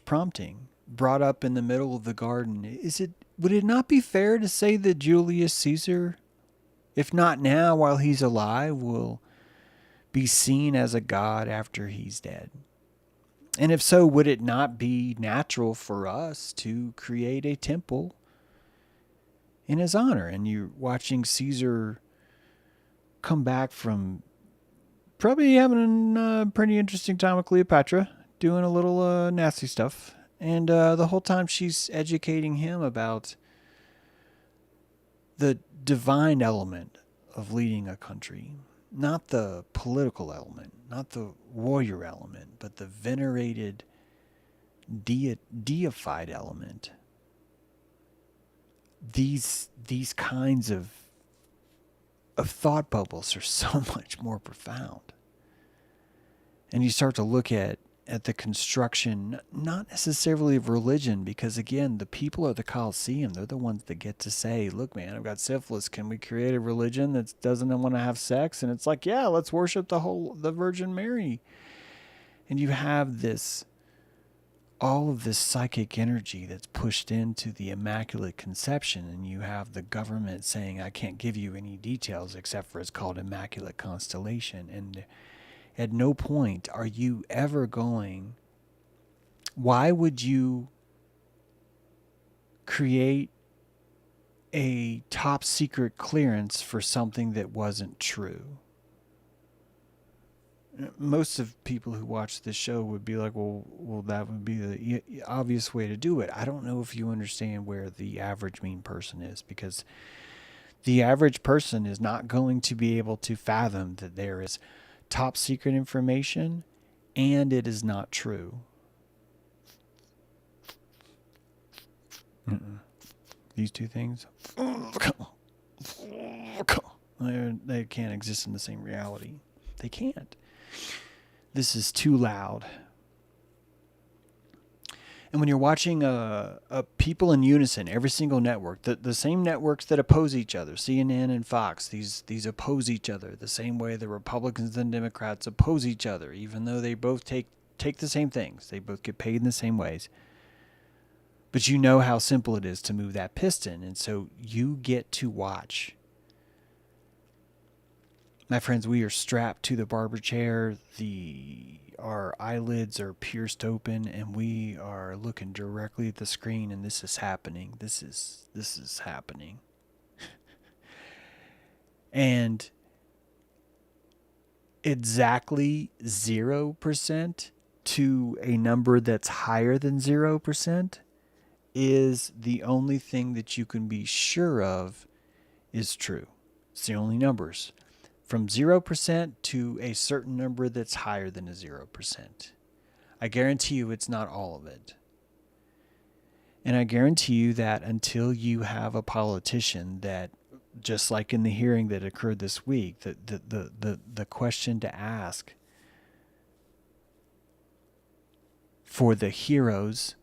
Speaker 1: prompting, brought up in the middle of the garden, would it not be fair to say that Julius Caesar, if not now while he's alive, will be seen as a god after he's dead? And if so, would it not be natural for us to create a temple in his honor? And you're watching Caesar come back from probably having a pretty interesting time with Cleopatra, doing a little nasty stuff. And the whole time she's educating him about the divine element of leading a country. Not the political element, not the warrior element, but the venerated, deified element. These kinds of thought bubbles are so much more profound. And you start to look at the construction, not necessarily of religion, because again, the people at the Colosseum, they're the ones that get to say, look, man, I've got syphilis. Can we create a religion that doesn't want to have sex? And it's like, yeah, let's worship the Virgin Mary. And you have all of this psychic energy that's pushed into the Immaculate Conception, and you have the government saying, I can't give you any details except for it's called Immaculate Constellation. And at no point are you ever going, why would you create a top secret clearance for something that wasn't true? Most of people who watch this show would be like, well, that would be the obvious way to do it. I don't know if you understand where the average mean person is, because the average person is not going to be able to fathom that there is top secret information and it is not true. These two things. They can't exist in the same reality. They can't. This is too loud. And when you're watching people in unison, every single network, the same networks that oppose each other, CNN and Fox, these oppose each other the same way the Republicans and Democrats oppose each other, even though they both take the same things. They both get paid in the same ways. But you know how simple it is to move that piston, and so you get to watch. My friends, we are strapped to the barber chair. Our eyelids are pierced open, and we are looking directly at the screen, and this is happening. This is happening. And exactly 0% to a number that's higher than 0% is the only thing that you can be sure of is true. It's the only numbers. From 0% to a certain number that's higher than a 0%. I guarantee you it's not all of it. And I guarantee you that until you have a politician that, just like in the hearing that occurred this week, the question to ask for the heroes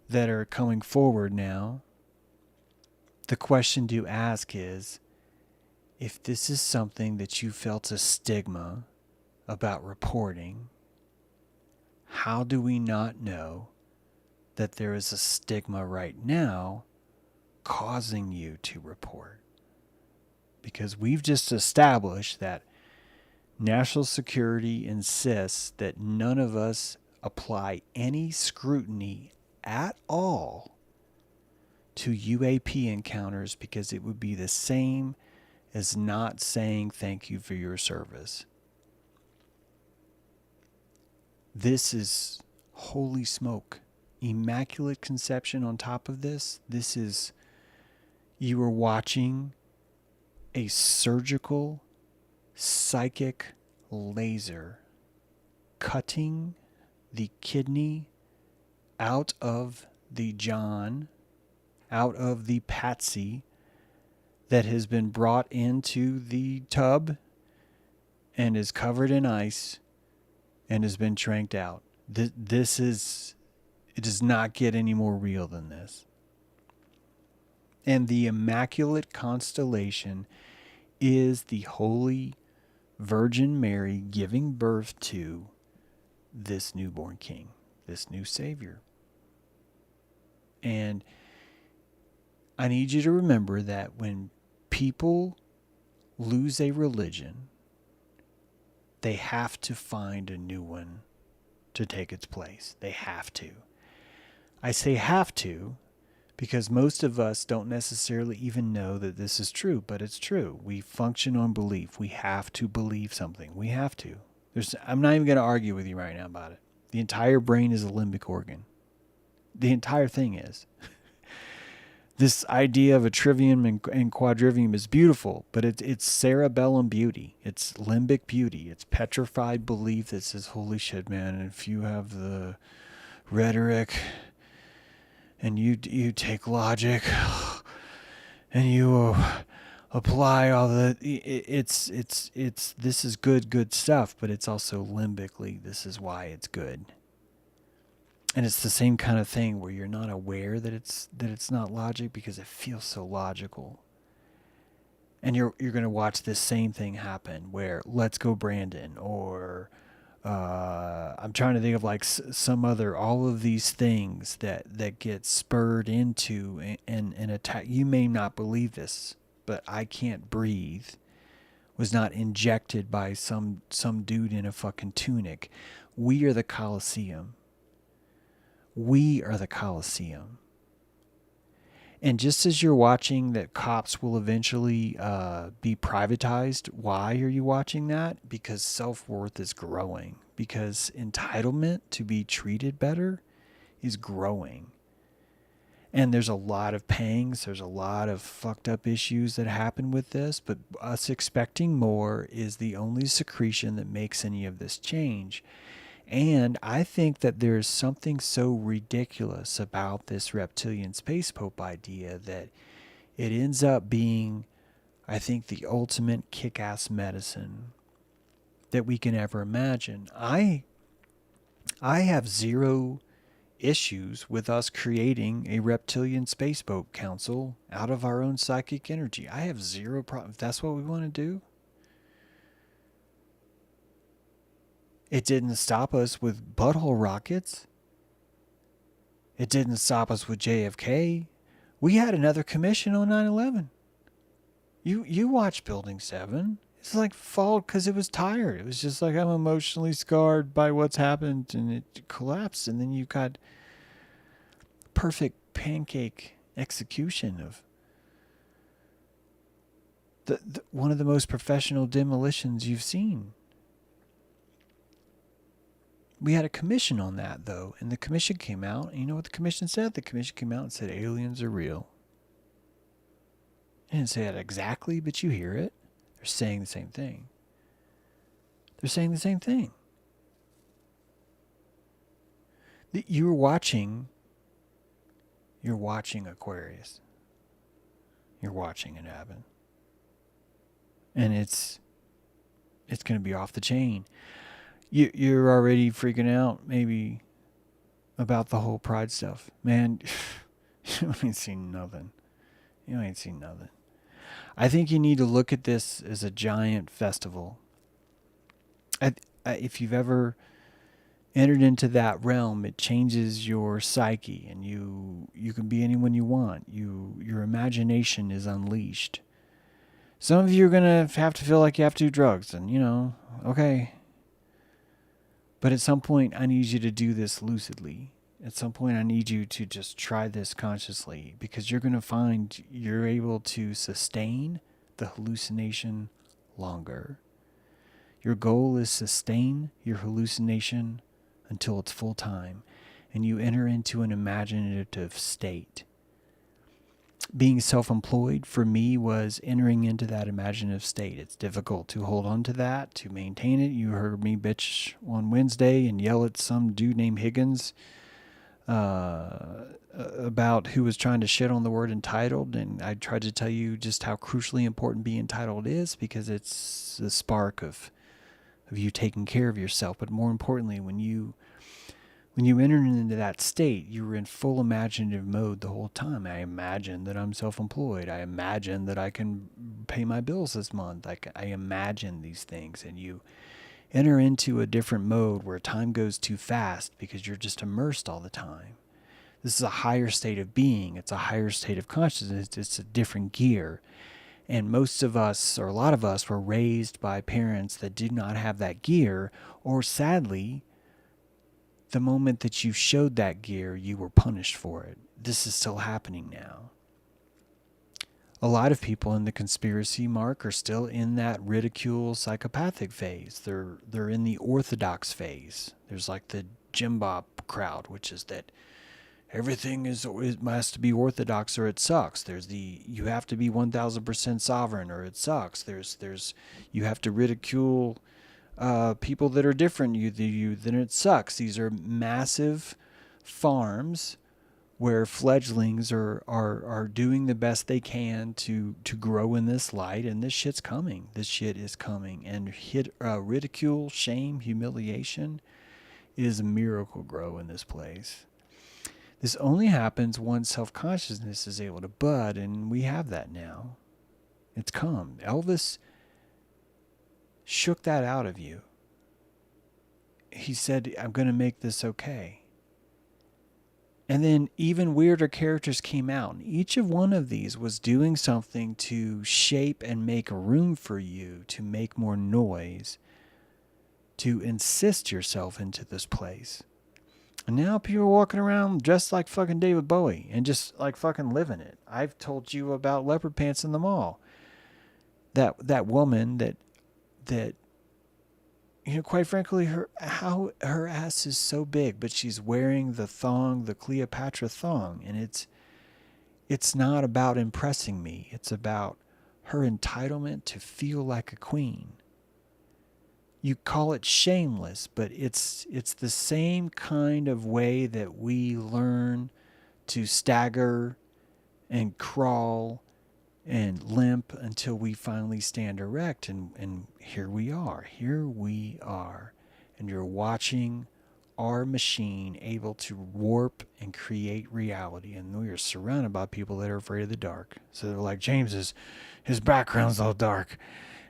Speaker 1: that are coming forward now, the question to ask is, if this is something that you felt a stigma about reporting, how do we not know that there is a stigma right now causing you to report? Because we've just established that national security insists that none of us apply any scrutiny at all to UAP encounters, because it would be the same as not saying thank you for your service. This is holy smoke. Immaculate Conception on top of this. This is, you are watching a surgical psychic laser cutting the kidney out of the John, out of the Patsy that has been brought into the tub and is covered in ice and has been tranked out. It does not get any more real than this. And the Immaculate Constellation is the Holy Virgin Mary giving birth to this newborn king, this new Savior. And I need you to remember that when people lose a religion, they have to find a new one to take its place. They have to. I say have to because most of us don't necessarily even know that this is true, but it's true. We function on belief. We have to believe something. We have to. I'm not even going to argue with you right now about it. The entire brain is a limbic organ. The entire thing is. This idea of a trivium and quadrivium is beautiful, but it's cerebellum beauty. It's limbic beauty. It's petrified belief that says, holy shit, man, and if you have the rhetoric and you take logic and you apply all the, this is good stuff, but it's also limbically, this is why it's good. And it's the same kind of thing where you're not aware that it's not logic because it feels so logical. And you're going to watch this same thing happen where Let's Go Brandon, or I'm trying to think of like some other, all of these things that get spurred into and attack. You may not believe this, but I Can't Breathe was not injected by some dude in a fucking tunic. We are the Colosseum. We are the Colosseum. And just as you're watching that cops will eventually be privatized, why are you watching that? Because self-worth is growing. Because entitlement to be treated better is growing. And there's a lot of pangs. There's a lot of fucked up issues that happen with this. But us expecting more is the only secretion that makes any of this change. And I think that there's something so ridiculous about this reptilian space pope idea that it ends up being I think the ultimate kick-ass medicine that we can ever imagine. I have zero issues with us creating a reptilian spaceboat council out of our own psychic energy. I have zero problem. If that's what we want to do, it didn't stop us with butthole rockets. It didn't stop us with JFK. We had another commission on 9/11. You watch Building 7. It's like fault because it was tired. It was just like, I'm emotionally scarred by what's happened, and it collapsed. And then you got perfect pancake execution of the one of the most professional demolitions you've seen. We had a commission on that, though, and the commission came out. And you know what the commission said? The commission came out and said aliens are real. It didn't say that exactly, but you hear it. They're saying the same thing. They're saying the same thing. You're watching Aquarius. You're watching it happen. And it's going to be off the chain. You're already freaking out, maybe, about the whole pride stuff. Man, you ain't seen nothing. You ain't seen nothing. I think you need to look at this as a giant festival. If you've ever entered into that realm, it changes your psyche, and you can be anyone you want. Your imagination is unleashed. Some of you are going to have to feel like you have to do drugs, and, okay. But at some point, I need you to do this lucidly. At some point, I need you to just try this consciously, because you're going to find you're able to sustain the hallucination longer. Your goal is sustain your hallucination until it's full time, and you enter into an imaginative state. Being self-employed for me was entering into that imaginative state. It's difficult to hold on to that, to maintain it. You heard me bitch on Wednesday and yell at some dude named Higgins about who was trying to shit on the word entitled, and I tried to tell you just how crucially important being entitled is, because it's the spark of you taking care of yourself. But more importantly, when you enter into that state, you're in full imaginative mode the whole time. I imagine that I'm self-employed. I imagine that I can pay my bills this month. I imagine these things, and you enter into a different mode where time goes too fast because you're just immersed all the time. This is a higher state of being. It's a higher state of consciousness. It's a different gear. And most of us, or a lot of us, were raised by parents that did not have that gear, or sadly, the moment that you showed that gear, you were punished for it. This is still happening now. A lot of people in the conspiracy, Mark, are still in that ridicule psychopathic phase. They're in the orthodox phase. There's like the Jim Bob crowd, which is that everything has to be orthodox or it sucks. There's you have to be 1,000% sovereign or it sucks. There's you have to ridicule people that are different you then it sucks. These are massive farms where fledglings are doing the best they can to grow in this light, and this shit's coming. This shit is coming, and ridicule, shame, humiliation is a miracle grow in this place. This only happens once self-consciousness is able to bud, and we have that now. It's come. Elvis shook that out of you. He said, I'm going to make this okay. And then even weirder characters came out. And each of one of these was doing something to shape and make room for you, to make more noise, to insist yourself into this place. And now people are walking around dressed like fucking David Bowie and just like fucking living it. I've told you about leopard pants in the mall. That woman that quite frankly, her ass is so big, but she's wearing the thong, the Cleopatra thong, and it's not about impressing me. It's about her entitlement to feel like a queen. You call it shameless, but it's the same kind of way that we learn to stagger and crawl and limp until we finally stand erect. And here we are. Here we are. And you're watching our machine able to warp and create reality. And we are surrounded by people that are afraid of the dark. So they're like, James, his background's all dark.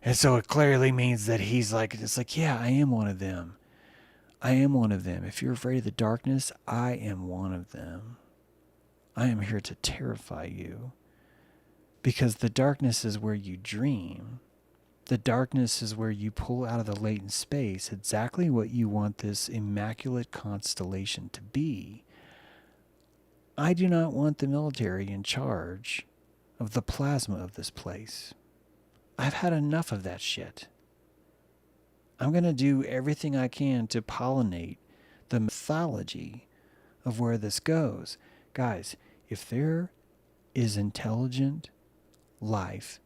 Speaker 1: And so it clearly means that he's like, it's like, yeah, I am one of them. I am one of them. If you're afraid of the darkness, I am one of them. I am here to terrify you. Because the darkness is where you dream. The darkness is where you pull out of the latent space exactly what you want this immaculate constellation to be. I do not want the military in charge of the plasma of this place. I've had enough of that shit. I'm going to do everything I can to pollinate the mythology of where this goes. Guys, if there is intelligent life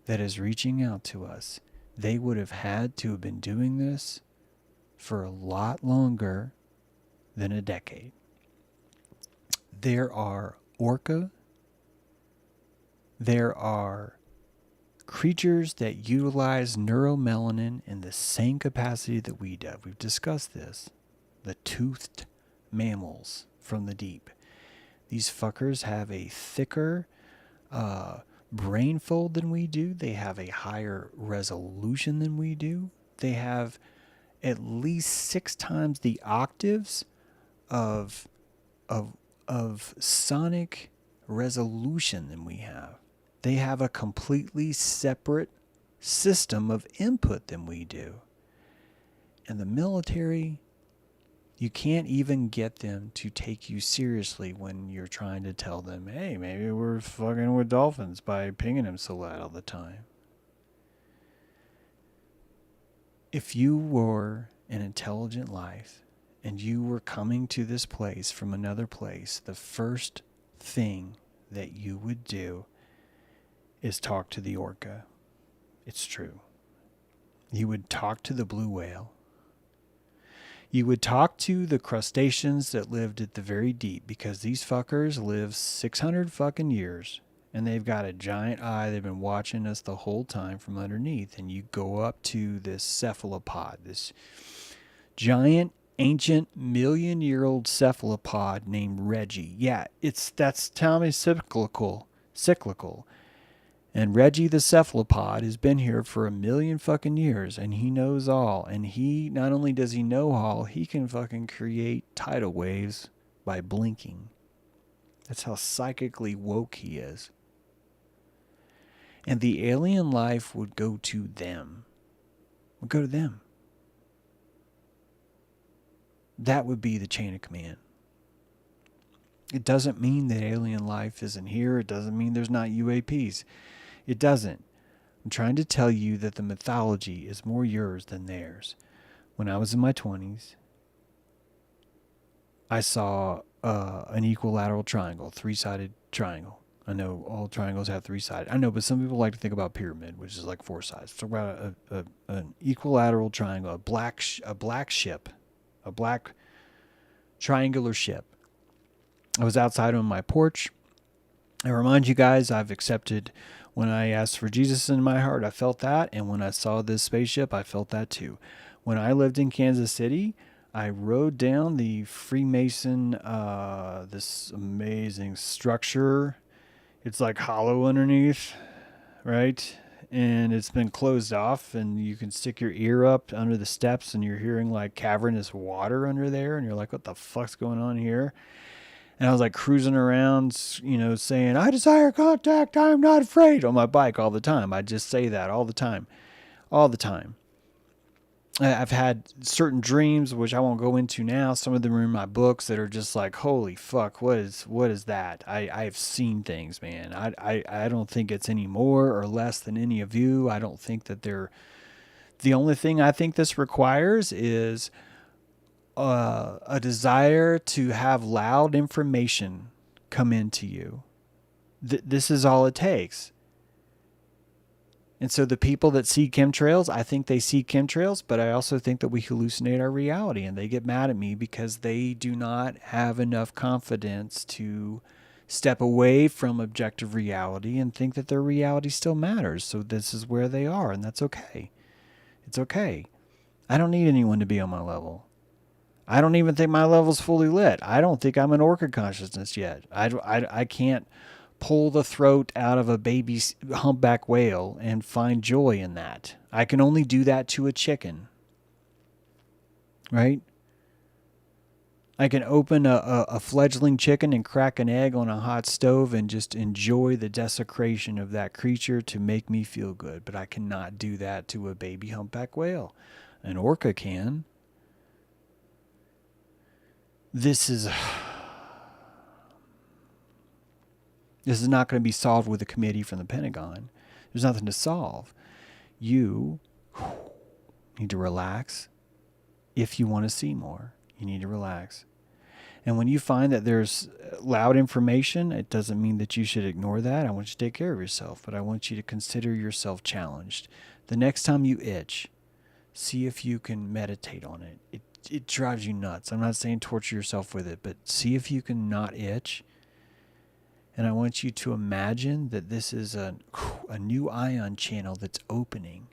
Speaker 1: that is reaching out to us, they would have had to have been doing this for a lot longer than a decade. There are orca. There are creatures that utilize neuromelanin in the same capacity that we do. We've discussed this. The toothed mammals from the deep. These fuckers have a thicker brain fold than we do. They have a higher resolution than we do. They have at least 6 times the octaves of sonic resolution than we have. They have a completely separate system of input than we do. And the military, you can't even get them to take you seriously when you're trying to tell them, hey, maybe we're fucking with dolphins by pinging them so loud all the time. If you were an intelligent life and you were coming to this place from another place, the first thing that you would do is talk to the orca. It's true. You would talk to the blue whale. You would talk to the crustaceans that lived at the very deep, because these fuckers live 600 fucking years and they've got a giant eye. They've been watching us the whole time from underneath. And you go up to this cephalopod, this giant ancient million-year-old cephalopod named Reggie. Yeah, that's Tommy cyclical. And Reggie the cephalopod has been here for 1,000,000 fucking years, and he knows all. And he, not only does he know all, he can fucking create tidal waves by blinking. That's how psychically woke he is. And the alien life would go to them. Would go to them. That would be the chain of command. It doesn't mean that alien life isn't here. It doesn't mean there's not UAPs. It doesn't. I'm trying to tell you that the mythology is more yours than theirs. When I was in my 20s, I saw an equilateral triangle, 3-sided triangle. I know all triangles have 3 sides. I know, but some people like to think about pyramid, which is like 4 sides. Talk about an equilateral triangle, a black ship, a black triangular ship. I was outside on my porch. I remind you guys, I've accepted. When I asked for Jesus in my heart, I felt that. And when I saw this spaceship, I felt that too. When I lived in Kansas City, I rode down the Freemason, this amazing structure. It's like hollow underneath, right? And it's been closed off, and you can stick your ear up under the steps, and you're hearing like cavernous water under there. And you're like, what the fuck's going on here? And I was like cruising around, saying, I desire contact, I'm not afraid, on my bike all the time. I just say that all the time. All the time. I've had certain dreams, which I won't go into now. Some of them are in my books that are just like, holy fuck, what is that? I've seen things, man. I don't think it's any more or less than any of you. I don't think that they're... The only thing I think this requires is a desire to have loud information come into you. This is all it takes. And so the people that see chemtrails, I think they see chemtrails, but I also think that we hallucinate our reality, and they get mad at me because they do not have enough confidence to step away from objective reality and think that their reality still matters. So this is where they are, and that's okay. It's okay. I don't need anyone to be on my level. I don't even think my level's fully lit. I don't think I'm an orchid consciousness yet. I can't pull the throat out of a baby humpback whale and find joy in that. I can only do that to a chicken. Right? I can open a fledgling chicken and crack an egg on a hot stove and just enjoy the desecration of that creature to make me feel good. But I cannot do that to a baby humpback whale. An orca can. This is not going to be solved with a committee from the Pentagon. There's nothing to solve. You need to relax. If you want to see more, you need to relax. And when you find that there's loud information, it doesn't mean that you should ignore that. I want you to take care of yourself, but I want you to consider yourself challenged. The next time you itch, see if you can meditate on it. It drives you nuts. I'm not saying torture yourself with it, but see if you can not itch. And I want you to imagine that this is a new ion channel that's opening.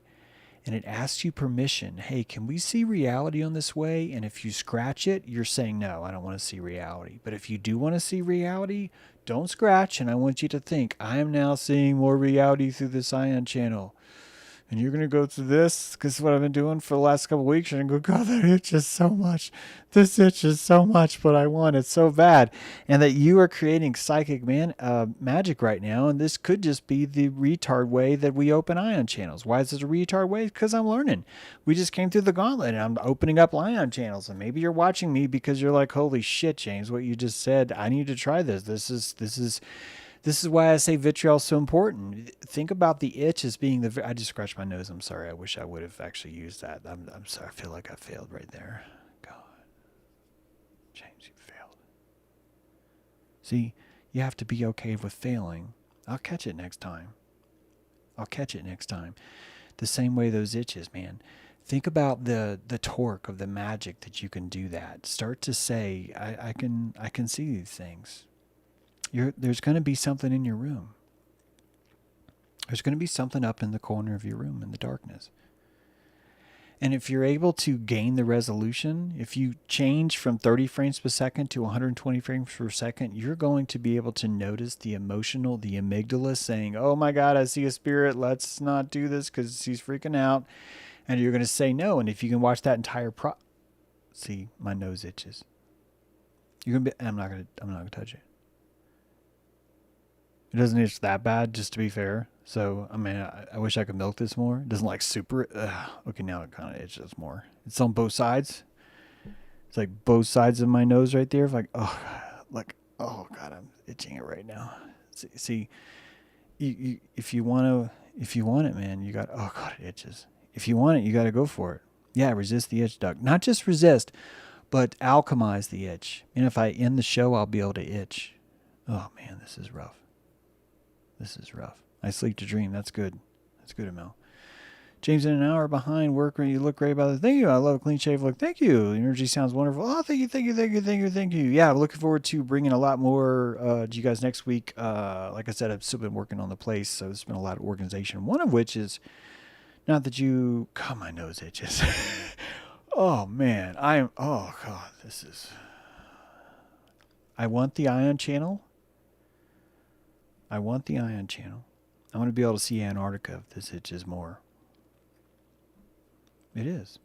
Speaker 1: And it asks you permission. Hey, can we see reality on this way? And if you scratch it, you're saying, no, I don't want to see reality. But if you do want to see reality, don't scratch. And I want you to think, I am now seeing more reality through this ion channel. And you're going to go through this, because what I've been doing for the last couple of weeks, and go, God, that itches so much. This itches so much, but I want it so bad. And that you are creating psychic magic right now, and this could just be the retard way that we open ion channels. Why is this a retard way? Because I'm learning. We just came through the gauntlet, and I'm opening up ion channels. And maybe you're watching me because you're like, holy shit, James, what you just said. I need to try this. This is why I say vitriol is so important. Think about the itch as being the... I just scratched my nose. I'm sorry. I wish I would have actually used that. I'm sorry. I feel like I failed right there. God. James, you failed. See, you have to be okay with failing. I'll catch it next time. The same way those itches, man. Think about the torque of the magic that you can do that. Start to say, I can see these things. There's going to be something in your room. There's going to be something up in the corner of your room in the darkness. And if you're able to gain the resolution, if you change from 30 frames per second to 120 frames per second, you're going to be able to notice the amygdala saying, oh my God, I see a spirit. Let's not do this because he's freaking out. And you're going to say no. And if you can watch that entire see, my nose itches. You're going to be, I'm not going to touch it. It doesn't itch that bad, just to be fair. So, I mean, I wish I could milk this more. It doesn't like super... okay, now it kind of itches more. It's on both sides. It's like both sides of my nose right there. Like, oh God, I'm itching it right now. See, if you want it, man, you got... Oh, God, it itches. If you want it, you got to go for it. Yeah, resist the itch, Doug. Not just resist, but alchemize the itch. And if I end the show, I'll be able to itch. Oh, man, this is rough. I sleep to dream. That's good. Emil. James, in an hour behind work, you look great about it. Thank you. I love a clean shave look. Thank you. The energy sounds wonderful. Oh, thank you. Yeah, I'm looking forward to bringing a lot more to you guys next week. Like I said, I've still been working on the place, so there's been a lot of organization. One of which is, not that you... God, my nose itches. Oh, man. Oh, God, this is... I want the ion channel. I want to be able to see Antarctica if this itches more. It is.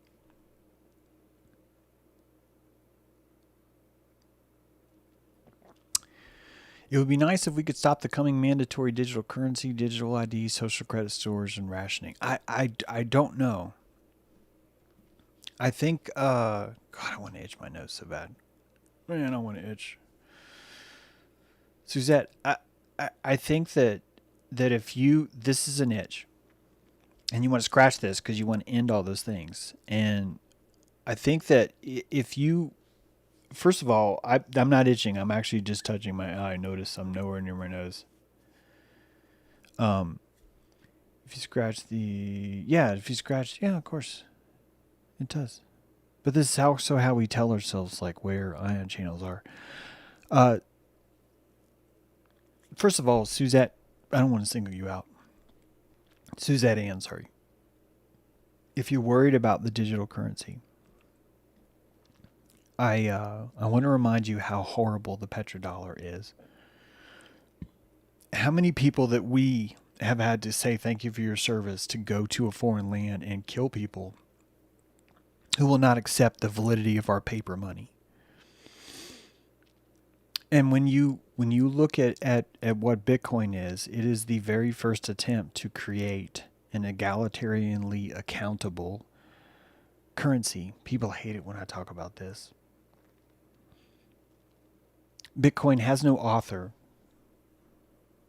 Speaker 1: It would be nice if we could stop the coming mandatory digital currency, digital ID, social credit stores, and rationing. I don't know. I think, God, I want to itch my nose so bad. Man, I want to itch. Suzette, I think that if this is an itch, and you want to scratch this because you want to end all those things, and I think that if you, first of all, I'm not itching. I'm actually just touching my eye. Notice I'm nowhere near my nose. If you scratch yeah, of course, it does. But this is how we tell ourselves like where ion channels are. First of all, Suzette, I don't want to single you out. Suzette Ann, sorry. If you're worried about the digital currency, I want to remind you how horrible the petrodollar is. How many people that we have had to say thank you for your service to go to a foreign land and kill people who will not accept the validity of our paper money. And when you look at what Bitcoin is, it is the very first attempt to create an egalitarianly accountable currency. People hate it when I talk about this. Bitcoin has no author,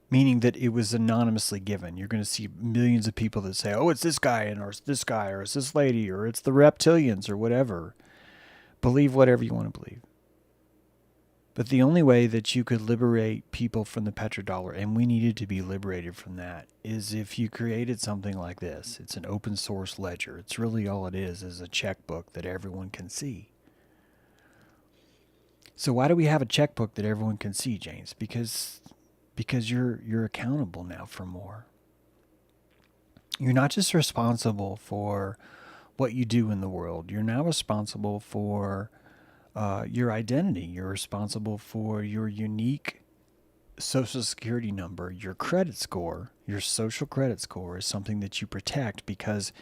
Speaker 1: meaning that it was anonymously given. You're going to see millions of people that say, oh, it's this guy, and or it's this guy, or it's this lady, or it's the reptilians, or whatever. Believe whatever you want to believe. But the only way that you could liberate people from the petrodollar, and we needed to be liberated from that, is if you created something like this. It's an open source ledger. It's really all it is a checkbook that everyone can see. So why do we have a checkbook that everyone can see, James? Because you're accountable now for more. You're not just responsible for what you do in the world. You're now responsible for your identity. You're responsible for your unique social security number. Your credit score, your social credit score, is something that you protect because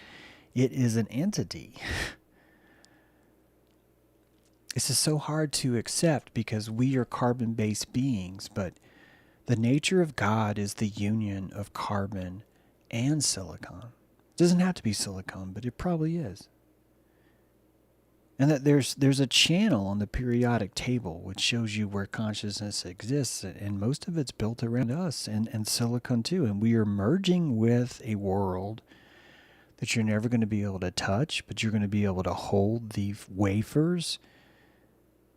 Speaker 1: it is an entity. This is so hard to accept because we are carbon-based beings, but the nature of God is the union of carbon and silicon. It doesn't have to be silicon, but it probably is. And that there's a channel on the periodic table which shows you where consciousness exists, and most of it's built around us and silicon too. And we are merging with a world that you're never going to be able to touch, but you're going to be able to hold the wafers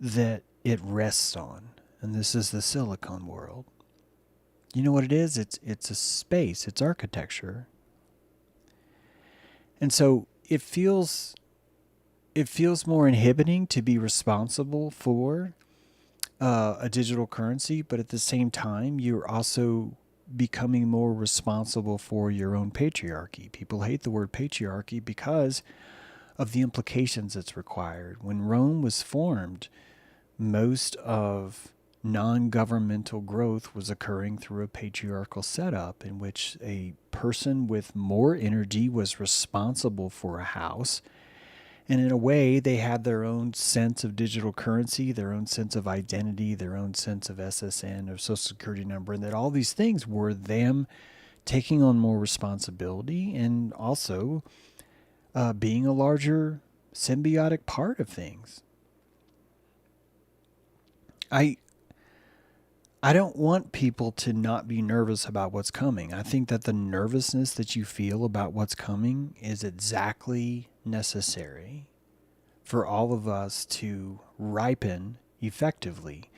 Speaker 1: that it rests on. And this is the silicon world. You know what it is? It's a space. It's architecture. And so it feels more inhibiting to be responsible for a digital currency, but at the same time, you're also becoming more responsible for your own patriarchy. People hate the word patriarchy because of the implications it's required. When Rome was formed, most of non-governmental growth was occurring through a patriarchal setup in which a person with more energy was responsible for a house. And in a way, they had their own sense of digital currency, their own sense of identity, their own sense of SSN or social security number, and that all these things were them taking on more responsibility and also being a larger symbiotic part of things. I don't want people to not be nervous about what's coming. I think that the nervousness that you feel about what's coming is exactly necessary for all of us to ripen effectively.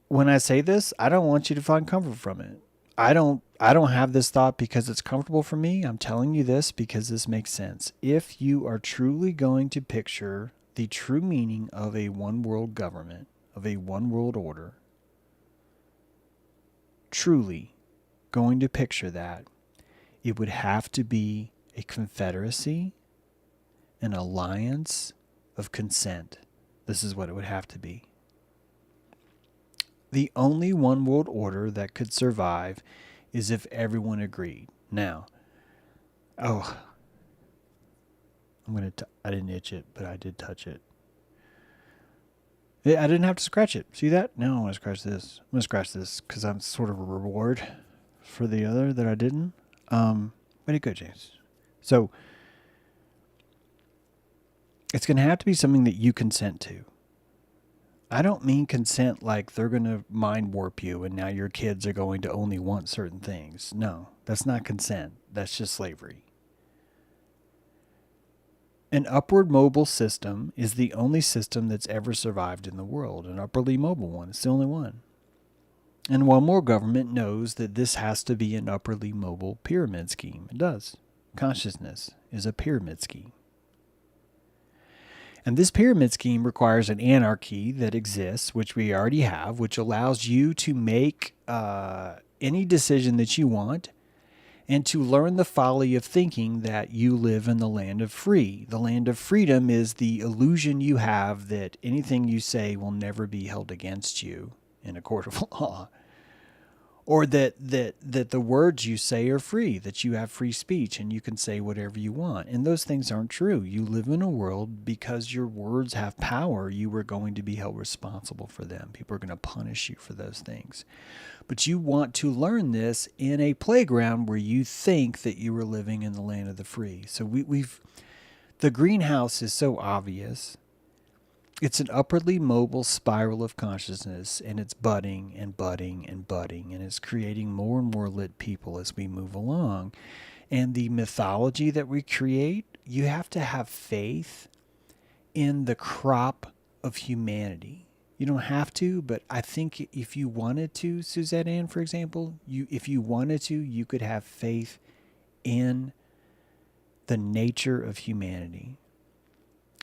Speaker 1: When I say this, I don't want you to find comfort from it. I don't have this thought because it's comfortable for me. I'm telling you this because this makes sense. If you are truly going to picture the true meaning of a one world government, of a one world order, truly going to picture that, it would have to be a confederacy, an alliance of consent. This is what it would have to be. The only one world order that could survive is if everyone agreed. Now, I didn't itch it, but I did touch it. I didn't have to scratch it. See that? Now I want to scratch this. I'm going to scratch this because I'm sort of a reward for the other that I didn't. Way to go, James. So it's going to have to be something that you consent to. I don't mean consent like they're going to mind warp you and now your kids are going to only want certain things. No, that's not consent. That's just slavery. An upward mobile system is the only system that's ever survived in the world. An upwardly mobile one. It's the only one. And one more government knows that this has to be an upwardly mobile pyramid scheme. It does. Consciousness is a pyramid scheme. And this pyramid scheme requires an anarchy that exists, which we already have, which allows you to make any decision that you want, and to learn the folly of thinking that you live in the land of free. The land of freedom is the illusion you have that anything you say will never be held against you in a court of law. Or that the words you say are free, that you have free speech and you can say whatever you want. And those things aren't true. You live in a world because your words have power. You are going to be held responsible for them. People are going to punish you for those things. But you want to learn this in a playground where you think that you are living in the land of the free. So the greenhouse is so obvious. It's an upwardly mobile spiral of consciousness, and it's budding and budding and budding, and it's creating more and more lit people as we move along. And the mythology that we create, you have to have faith in the crop of humanity. You don't have to, but I think if you wanted to, Suzette Ann, for example, if you wanted to, you could have faith in the nature of humanity,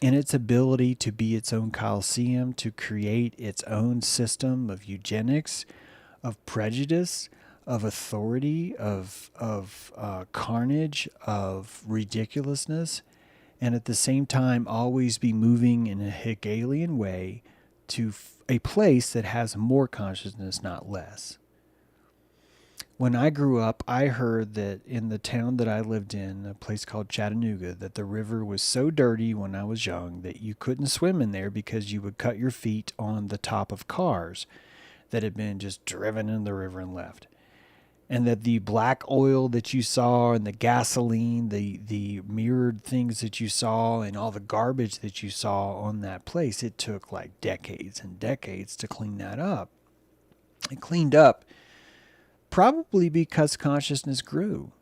Speaker 1: in its ability to be its own Colosseum, to create its own system of eugenics, of prejudice, of authority, of carnage, of ridiculousness, and at the same time always be moving in a Hegelian way to a place that has more consciousness, not less. When I grew up, I heard that in the town that I lived in, a place called Chattanooga, that the river was so dirty when I was young that you couldn't swim in there because you would cut your feet on the top of cars that had been just driven in the river and left. And that the black oil that you saw and the gasoline, the mirrored things that you saw and all the garbage that you saw on that place, it took like decades and decades to clean that up. It cleaned up probably because consciousness grew.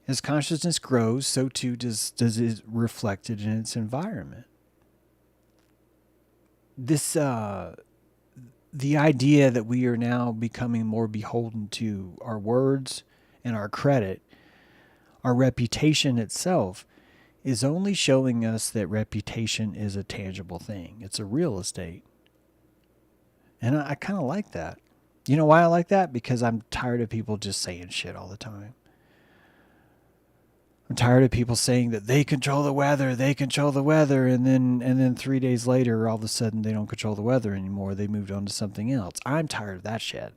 Speaker 1: As consciousness grows, so too does it reflected in its environment. This the idea that we are now becoming more beholden to our words and our credit, our reputation itself, is only showing us that reputation is a tangible thing. It's a real estate. And I kind of like that. You know why I like that? Because I'm tired of people just saying shit all the time. I'm tired of people saying that they control the weather, and then 3 days later, all of a sudden, they don't control the weather anymore. They moved on to something else. I'm tired of that shit.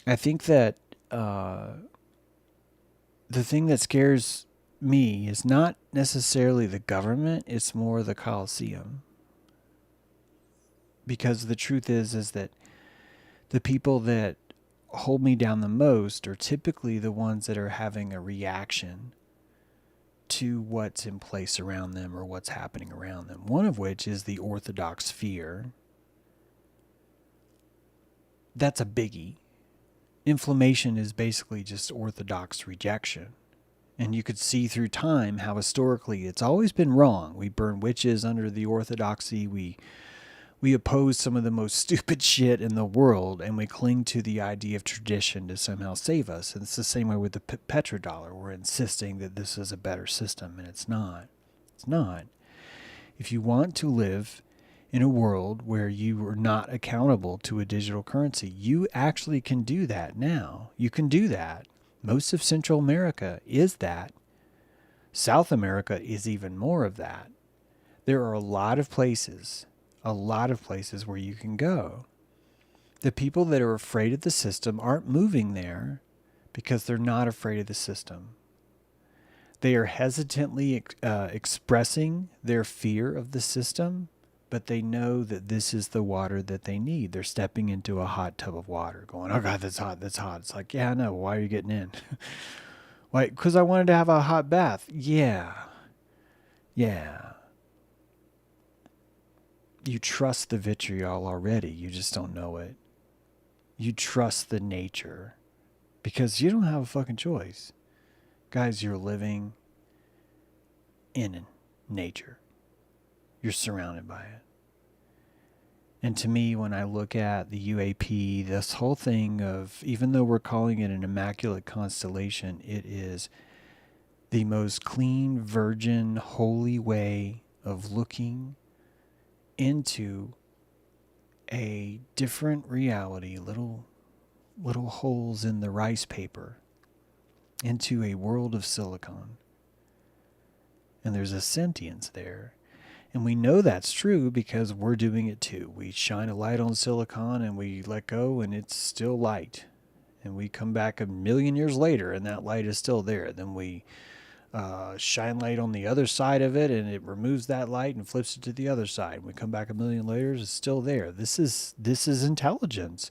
Speaker 1: I think that the thing that scares me is not necessarily the government, it's more the Colosseum. Because the truth is that the people that hold me down the most are typically the ones that are having a reaction to what's in place around them or what's happening around them. One of which is the orthodox fear. That's a biggie. Inflammation is basically just orthodox rejection. And you could see through time how historically it's always been wrong. We burn witches under the orthodoxy. We oppose some of the most stupid shit in the world, and we cling to the idea of tradition to somehow save us. And it's the same way with the petrodollar. We're insisting that this is a better system, and it's not. It's not. If you want to live in a world where you are not accountable to a digital currency, you actually can do that now. You can do that. Most of Central America is that. South America is even more of that. There are a lot of places where you can go. The people that are afraid of the system aren't moving there because they're not afraid of the system. They are hesitantly expressing their fear of the system, but they know that this is the water that they need. They're stepping into a hot tub of water going, oh God, that's hot, that's hot. It's like, yeah, I know. Why are you getting in? Why? Because I wanted to have a hot bath. Yeah. You trust the vitriol already. You just don't know it. You trust the nature because you don't have a fucking choice. Guys, you're living in nature. You're surrounded by it. And to me, when I look at the UAP, this whole thing of, even though we're calling it an Immaculate Constellation, it is the most clean, virgin, holy way of looking into a different reality, little holes in the rice paper, into a world of silicon. And there's a sentience there. And we know that's true because we're doing it too. We shine a light on silicon and we let go and it's still light. And we come back a million years later and that light is still there. Then we shine light on the other side of it and it removes that light and flips it to the other side. We come back a million later, it's still there. This is intelligence.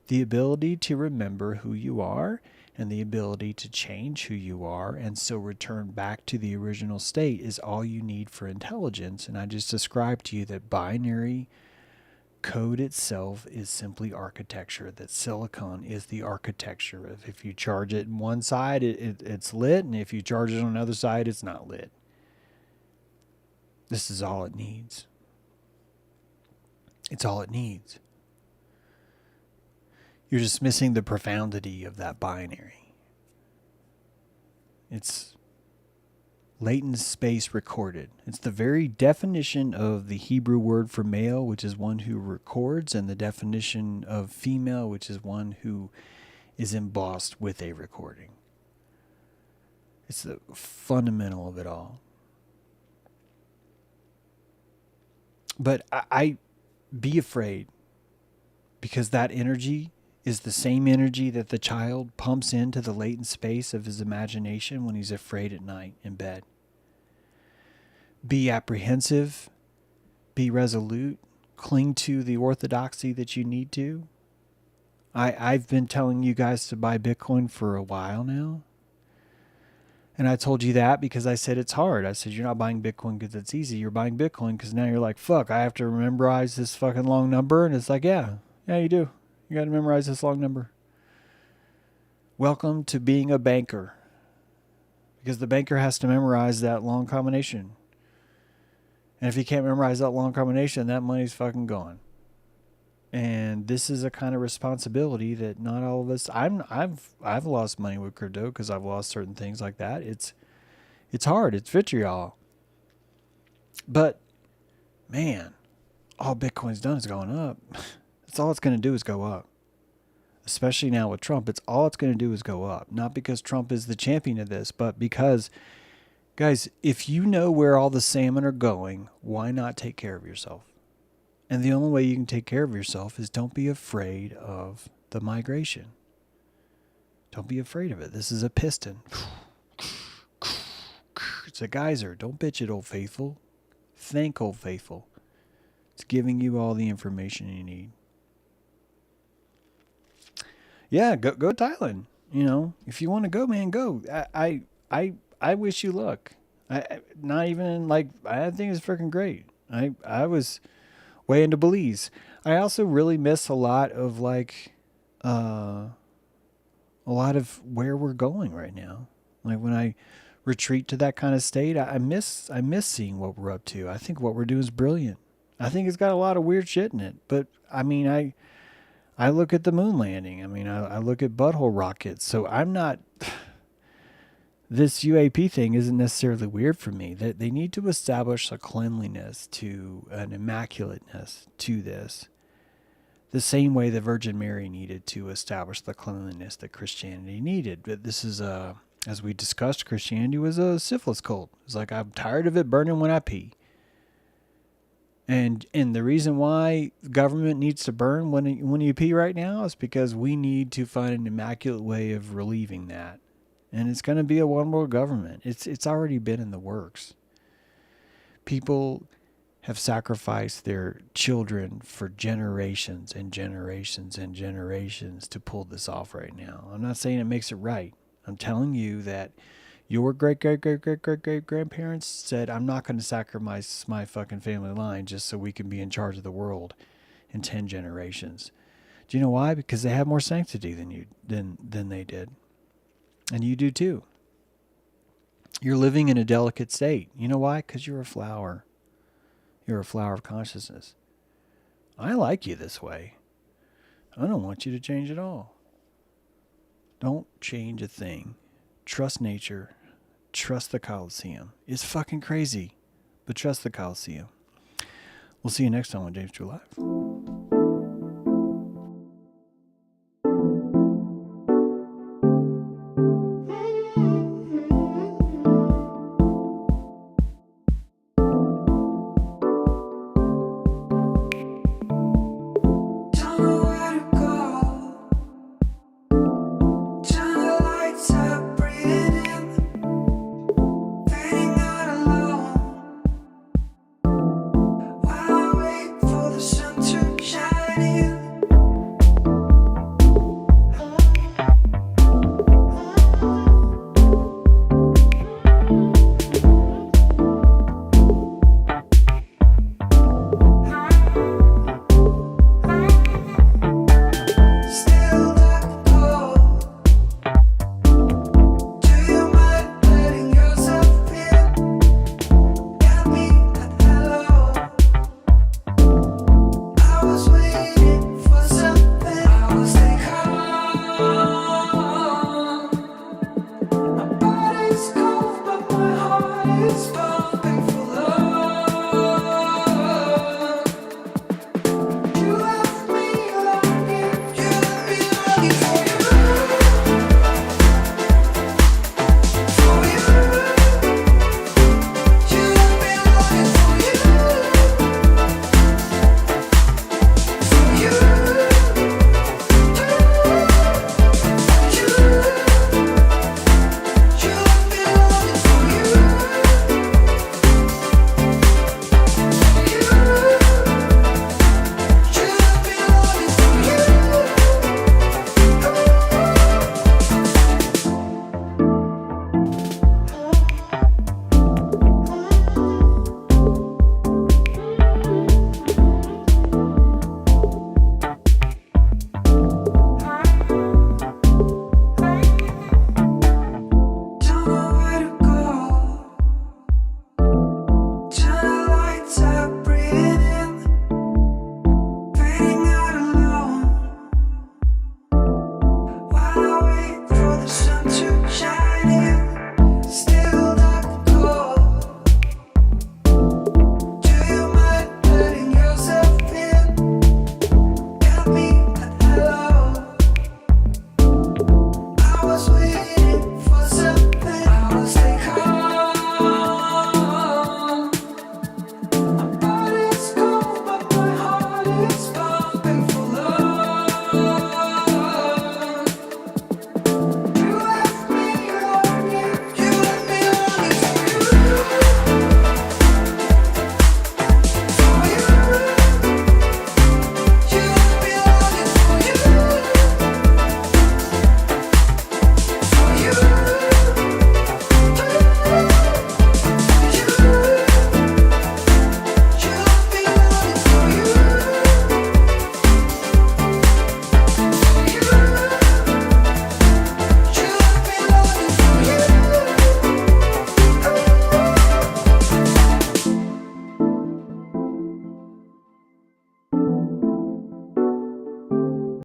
Speaker 1: The ability to remember who you are and the ability to change who you are and so return back to the original state is all you need for intelligence. And I just described to you that binary code itself is simply architecture, that silicon is the architecture. If you charge it on one side, it's lit, and if you charge it on the other side, it's not lit. This is all it needs. It's all it needs. You're just missing the profundity of that binary. It's latent space recorded. It's the very definition of the Hebrew word for male, which is one who records, and the definition of female, which is one who is embossed with a recording. It's the fundamental of it all. But I be afraid, because that energy is the same energy that the child pumps into the latent space of his imagination when he's afraid at night in bed. Be apprehensive, be resolute, cling to the orthodoxy that you need to. I've been telling you guys to buy Bitcoin for a while now. And I told you that because I said it's hard. I said, you're not buying Bitcoin because it's easy. You're buying Bitcoin because now you're like, fuck, I have to memorize this fucking long number. And it's like, yeah, you do. You got to memorize this long number. Welcome to being a banker. Because the banker has to memorize that long combination. And if he can't memorize that long combination, that money's fucking gone. And this is a kind of responsibility that not all of us. I've lost money with crypto because I've lost certain things like that. It's hard. It's vitriol. But man, all Bitcoin's done is going up. That's all it's going to do is go up. Especially now with Trump, it's all it's going to do is go up. Not because Trump is the champion of this, but because, guys, if you know where all the salmon are going, why not take care of yourself? And the only way you can take care of yourself is don't be afraid of the migration. Don't be afraid of it. This is a piston. It's a geyser. Don't bitch at Old Faithful. Thank Old Faithful. It's giving you all the information you need. Yeah, go to Thailand. You know, if you want to go, man, go. I wish you luck. Not even like, I think it's freaking great. I was way into Belize. I also really miss a lot of where we're going right now. Like when I retreat to that kind of state, I miss seeing what we're up to. I think what we're doing is brilliant. I think it's got a lot of weird shit in it. But I mean, I look at the moon landing. I mean, I look at butthole rockets. So I'm not. This UAP thing isn't necessarily weird for me. That they need to establish a cleanliness to an immaculateness to this, the same way the Virgin Mary needed to establish the cleanliness that Christianity needed. But this is as we discussed, Christianity was a syphilis cult. It's like, I'm tired of it burning when I pee. And the reason why government needs to burn when you pee right now is because we need to find an immaculate way of relieving that. And it's going to be a one world government. It's already been in the works. People have sacrificed their children for generations and generations and generations to pull this off right now. I'm not saying it makes it right. I'm telling you that your great-great-great-great-great-great-grandparents said, I'm not going to sacrifice my fucking family line just so we can be in charge of the world in 10 generations. Do you know why? Because they have more sanctity than they did. And you do too. You're living in a delicate state. You know why? Because you're a flower. You're a flower of consciousness. I like you this way. I don't want you to change at all. Don't change a thing. Trust nature. Trust the Colosseum. It's fucking crazy, but trust the Colosseum. We'll see you next time on James True Live.